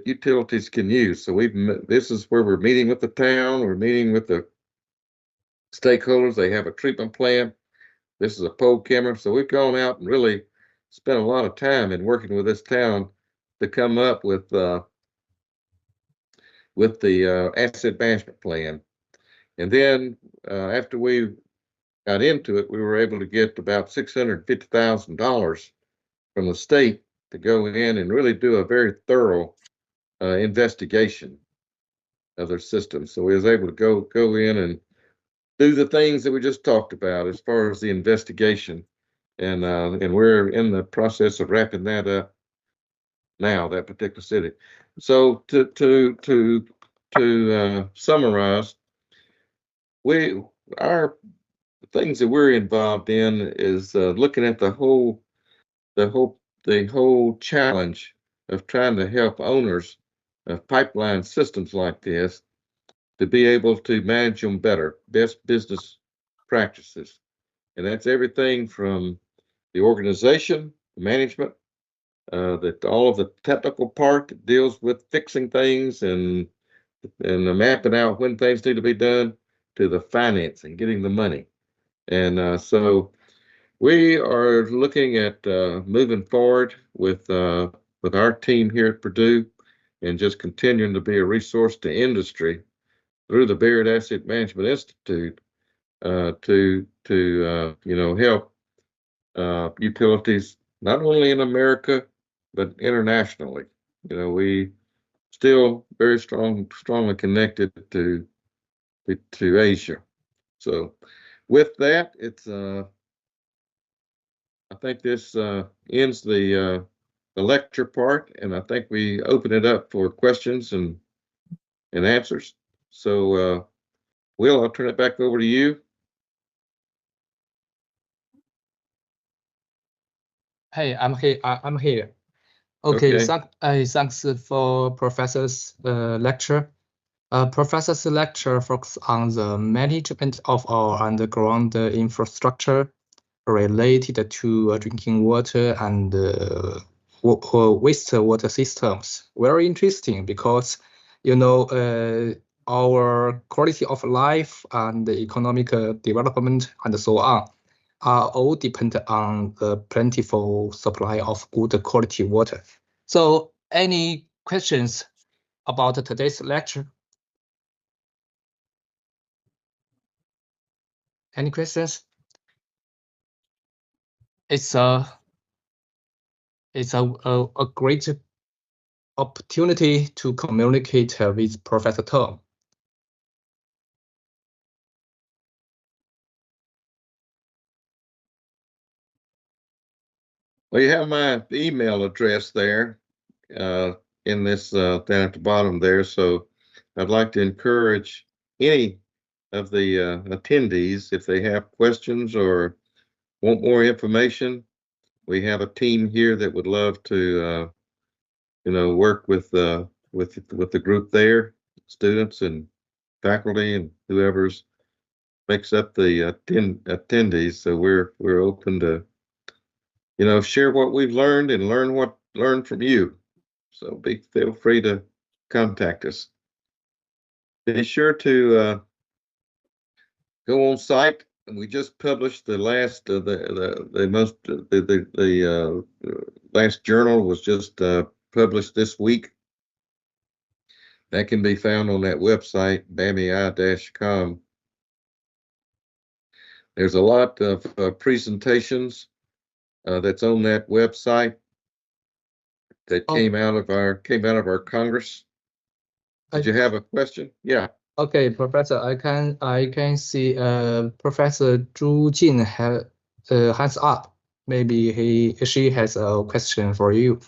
utilities can use. So this is where we're meeting with the town. We're meeting with the stakeholders. They have a treatment plant. This is a pole camera. So we've gone out and really spent a lot of time in working with this town to come up with the asset management plan. And then after we got into it, we were able to get about $650,000 from the state to go in and really do a very thorough investigation of their system. So we was able to go in and do the things that we just talked about as far as the investigation, and we're in the process of wrapping that up now, that particular city. So to summarize, our things that we're involved in is looking at the whole challenge of trying to help owners of pipeline systems like this to be able to manage them better, best business practices. And that's everything from the organization, management, that all of the technical part that deals with fixing things and mapping out when things need to be done, to the financing, getting the money. And so we are looking at moving forward with our team here at Purdue, and just continuing to be a resource to industry through the Barrett Asset Management Institute to help utilities not only in America but internationally. We still very strongly connected to Asia. So with that, it's I think this ends the lecture part, and I think we open it up for questions and answers. So Will, I'll turn it back over to you. Hey, I'm here. Okay. Okay. Thanks for Professor's lecture. Professor's lecture focuses on the management of our underground infrastructure related to drinking water and wastewater systems. Very interesting because, our quality of life and the economic development and so on are all dependent on the plentiful supply of good quality water. So any questions about today's lecture? Any questions? It's a great opportunity to communicate with Professor Tom. Well, you have my email address there in this down at the bottom there. So I'd like to encourage any of the attendees, if they have questions or want more information. We have a team here that would love to work with the group there, students and faculty and whoever's makes up the attendees. So we're open to share what we've learned and learn from you. So feel free to contact us. Be sure to go on site. And we just published the last last journal was just published this week. That can be found on that website, bami-com. There's a lot of presentations that's on that website that came out of our Congress. Did you have a question? Yeah. Okay, Professor, I can see Professor Zhu Jin hands up. Maybe she has a question for you.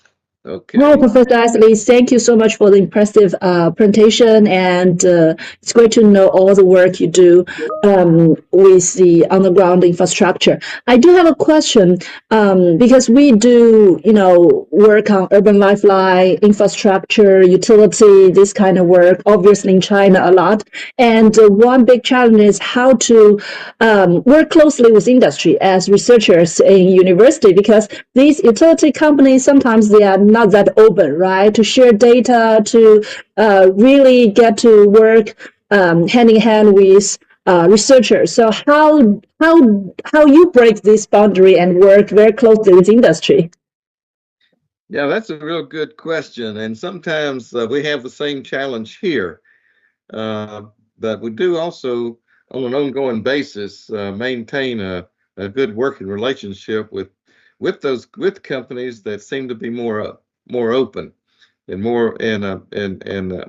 Okay. No, Professor Iseley, thank you so much for the impressive presentation, and it's great to know all the work you do with the underground infrastructure. I do have a question because we do, work on urban lifeline, infrastructure, utility, this kind of work, obviously in China a lot. And one big challenge is how to work closely with industry as researchers in university, because these utility companies, sometimes they are not that open, right, to share data, to really get to work hand in hand with researchers. So how you break this boundary and work very closely with industry? Yeah, that's a real good question. And sometimes we have the same challenge here. But we do also, on an ongoing basis, maintain a good working relationship with companies that seem to be more open. and more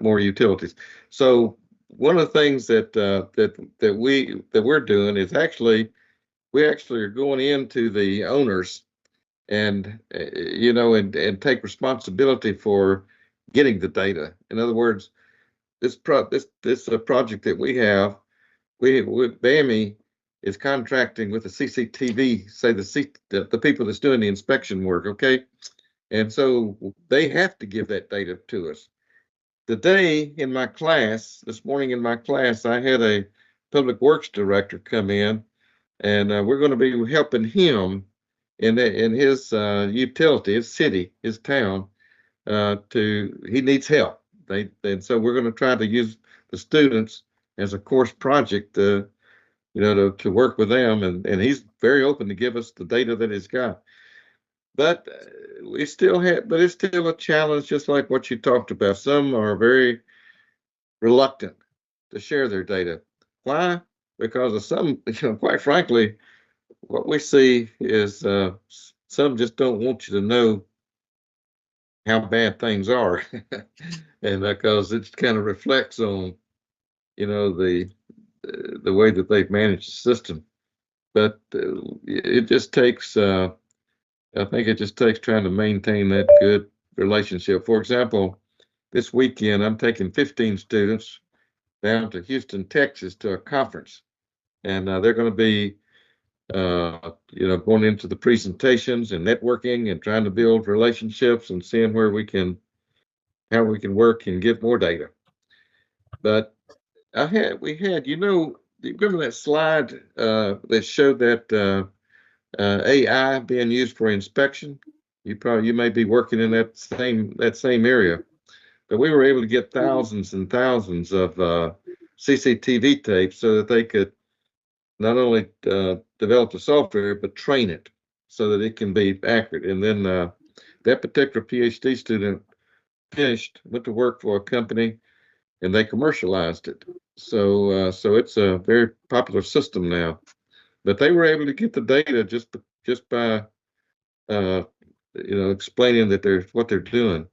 more utilities. So one of the things that we're doing is we actually are going into the owners and and take responsibility for getting the data. In other words, this project that we have, BAMI is contracting with the CCTV, say the people that's doing the inspection work, okay? And so they have to give that data to us. Today in my class, this morning in my class, I had a public works director come in, and we're going to be helping him in his utility, his city, his town. He needs help. And so we're going to try to use the students as a course project to work with them, and he's very open to give us the data that he's got. But it's still a challenge, just like what you talked about. Some are very reluctant to share their data. Why? Because of some, quite frankly, what we see is some just don't want you to know how bad things are, and because it kind of reflects on, the way that they've managed the system. But it just takes. I think it just takes trying to maintain that good relationship. For example, this weekend, I'm taking 15 students down to Houston, Texas to a conference. And they're going to be, going into the presentations and networking and trying to build relationships and seeing how we can work and get more data. But remember that slide that showed that AI being used for inspection? You may be working in that same area, but we were able to get thousands and thousands of CCTV tapes so that they could not only develop the software but train it so that it can be accurate. And then that particular PhD student went to work for a company, and they commercialized it. So it's a very popular system now. But they were able to get the data just by explaining that what they're doing.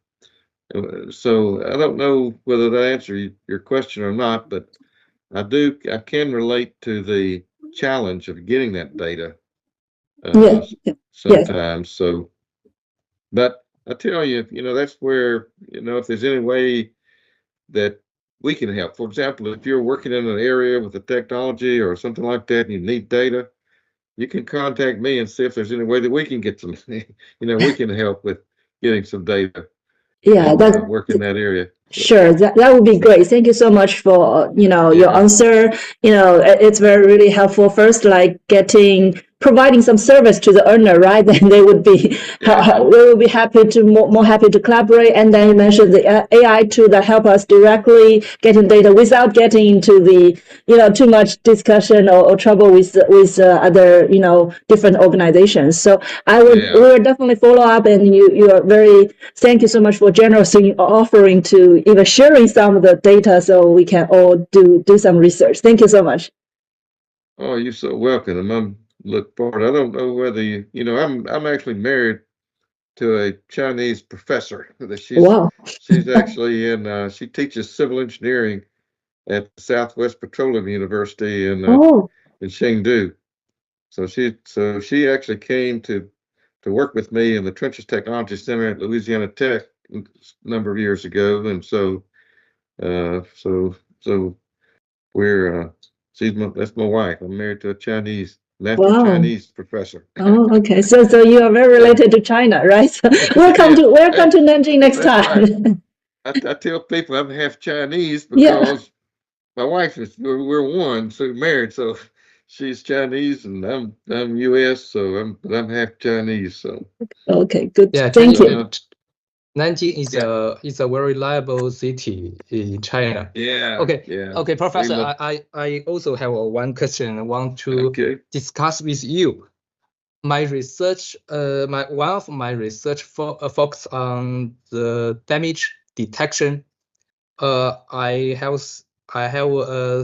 So I don't know whether that answered your question or not, but I can relate to the challenge of getting that data sometimes. So, but I tell you, that's where, if there's any way that we can help. For example, if you're working in an area with a technology or something like that and you need data, you can contact me and see if there's any way that we can get some, we can help with getting some data. Yeah, that's work in that area. Sure, that would be great. Thank you so much for your answer. It's really helpful. First, like providing some service to the earner, right? Then they would be happy to more happy to collaborate. And then you mentioned the AI tool that help us directly getting data without getting into the too much discussion or trouble with other different organizations. So we will definitely follow up. And you are thank you so much for generously offering to even sharing some of the data so we can all do some research. Thank you so much. Oh, you're so welcome. I'm look forward. I don't know whether I'm actually married to a Chinese professor. She's actually she teaches civil engineering at Southwest Petroleum University in Chengdu. So she actually came to work with me in the Trenches Technology Center at Louisiana Tech a number of years ago, and so we're that's my wife. I'm married to a Chinese Chinese professor. Oh, okay. So you are very related to China, right? So welcome to Nanjing next time. Right. I tell people I'm half Chinese because my wife we're one, so married. So she's Chinese and I'm U.S. So I'm half Chinese. So okay, good. Yeah, thank you. Nanjing is a very reliable city in China. Yeah. Okay. Yeah. Okay, Professor. I also have one question I want to discuss with you. My research, one of my research focus on the damage detection. I have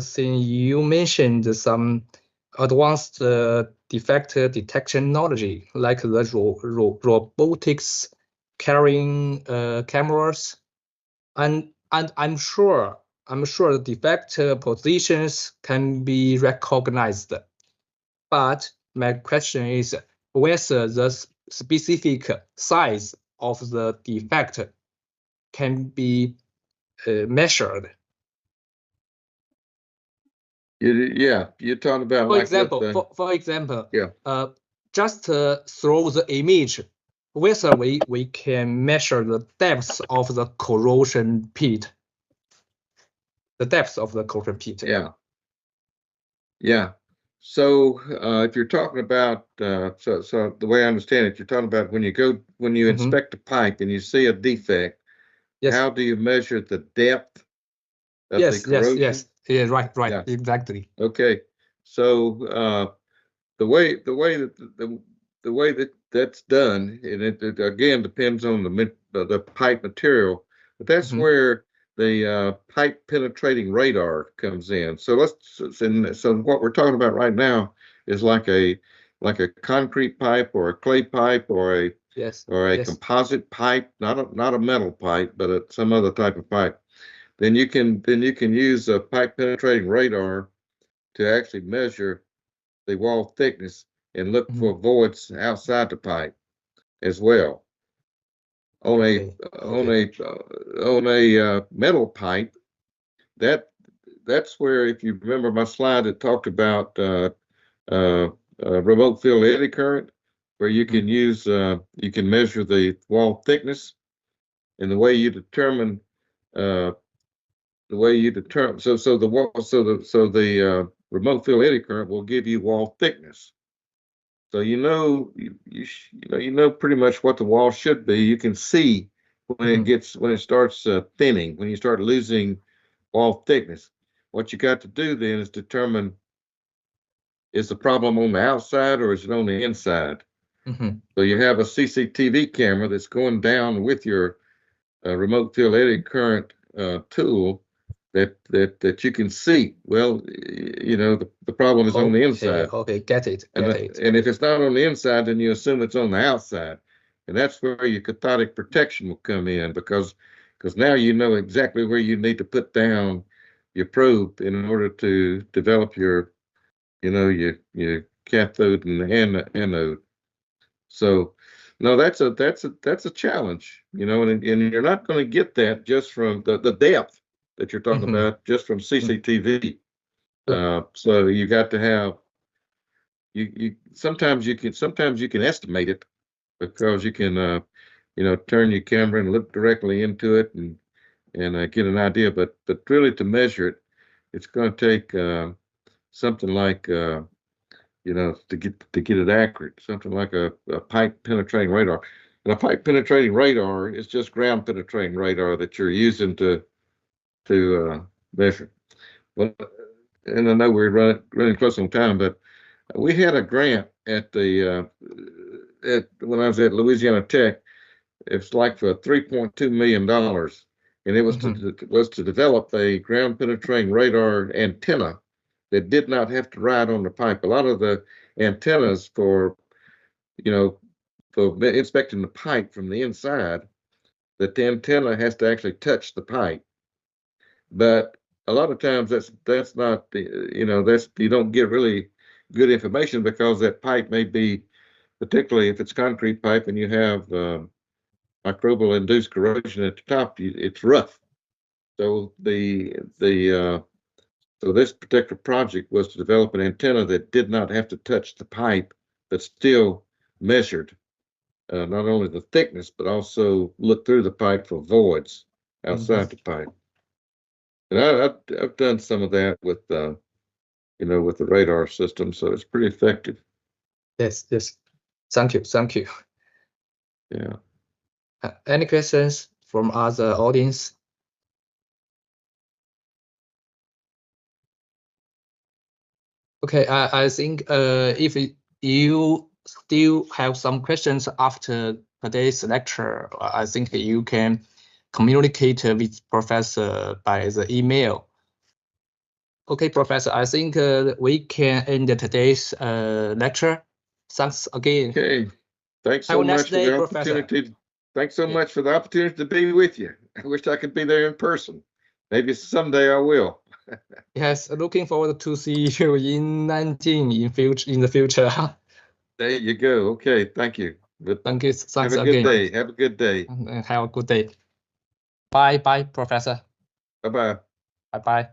seen you mentioned some advanced defect detection technology like the robotics carrying cameras and I'm sure the defect positions can be recognized. But my question is whether the specific size of the defect can be measured. Yeah, you're talking about For like example, what the, for example, yeah. Just through the image, whether we can measure the depth of the corrosion pit. The depth of the corrosion pit. Yeah. Yeah. So if you're talking about so the way I understand it, you're talking about when you inspect a pipe and you see a defect, Yes. how do you measure the depth of the Yes, corrosion? yes. Yeah, right, Yeah. exactly. Okay. So the way that that's done, and it again depends on the pipe material, but that's where the pipe penetrating radar comes in. So so what we're talking about right now is like a concrete pipe or a clay pipe or a composite pipe, not a metal pipe, but some other type of pipe. Then you can use a pipe penetrating radar to actually measure the wall thickness and look for voids outside the pipe as well. On a metal pipe, that's where, if you remember my slide that talked about remote field eddy current, where you can use you can measure the wall thickness, and the way you determine so the remote field eddy current will give you wall thickness. So you know pretty much what the wall should be. You can see when it starts thinning, when you start losing wall thickness. What you got to do then is determine, is the problem on the outside or is it on the inside? So you have a CCTV camera that's going down with your remote field eddy current tool that you can see. Well, the problem is on the inside. Okay, get it. And if it's not on the inside, then you assume it's on the outside, and that's where your cathodic protection will come in, because now you know exactly where you need to put down your probe in order to develop your cathode and anode. So, no, that's a challenge, and you're not going to get that just from the depth that you're talking about just from CCTV. So you got to have sometimes you can estimate it, because you can turn your camera and look directly into it and get an idea, but really to measure it, it's going to take something like to get it accurate, something like a pipe penetrating radar. And a pipe penetrating radar is just ground penetrating radar that you're using to measure. Well, and I know we're running close on time, but we had a grant when I was at Louisiana Tech. It's like for $3.2 million, and it was to develop a ground penetrating radar antenna that did not have to ride on the pipe. A lot of the antennas for inspecting the pipe from the inside, that the antenna has to actually touch the pipe. But a lot of times that's not you don't get really good information, because that pipe may be, particularly if it's concrete pipe and you have microbial induced corrosion at the top, it's rough. So so this particular project was to develop an antenna that did not have to touch the pipe, but still measured not only the thickness, but also look through the pipe for voids outside the pipe. And I've done some of that with with the radar system, so it's pretty effective. Yes. Thank you. Yeah. Any questions from other audience? Okay, I think if you still have some questions after today's lecture, I think you can communicate with Professor by the email. Okay, Professor, I think we can end today's lecture. Thanks again. Okay. Thanks so much for the opportunity. Thanks so much for the opportunity to be with you. I wish I could be there in person. Maybe someday I will. Yes, looking forward to see you in 19 in the future. There you go. Okay, thank you. But Thank you. have Thanks a good again. day. Have a good day. And have a good day. Bye, Professor. Bye-bye. Bye.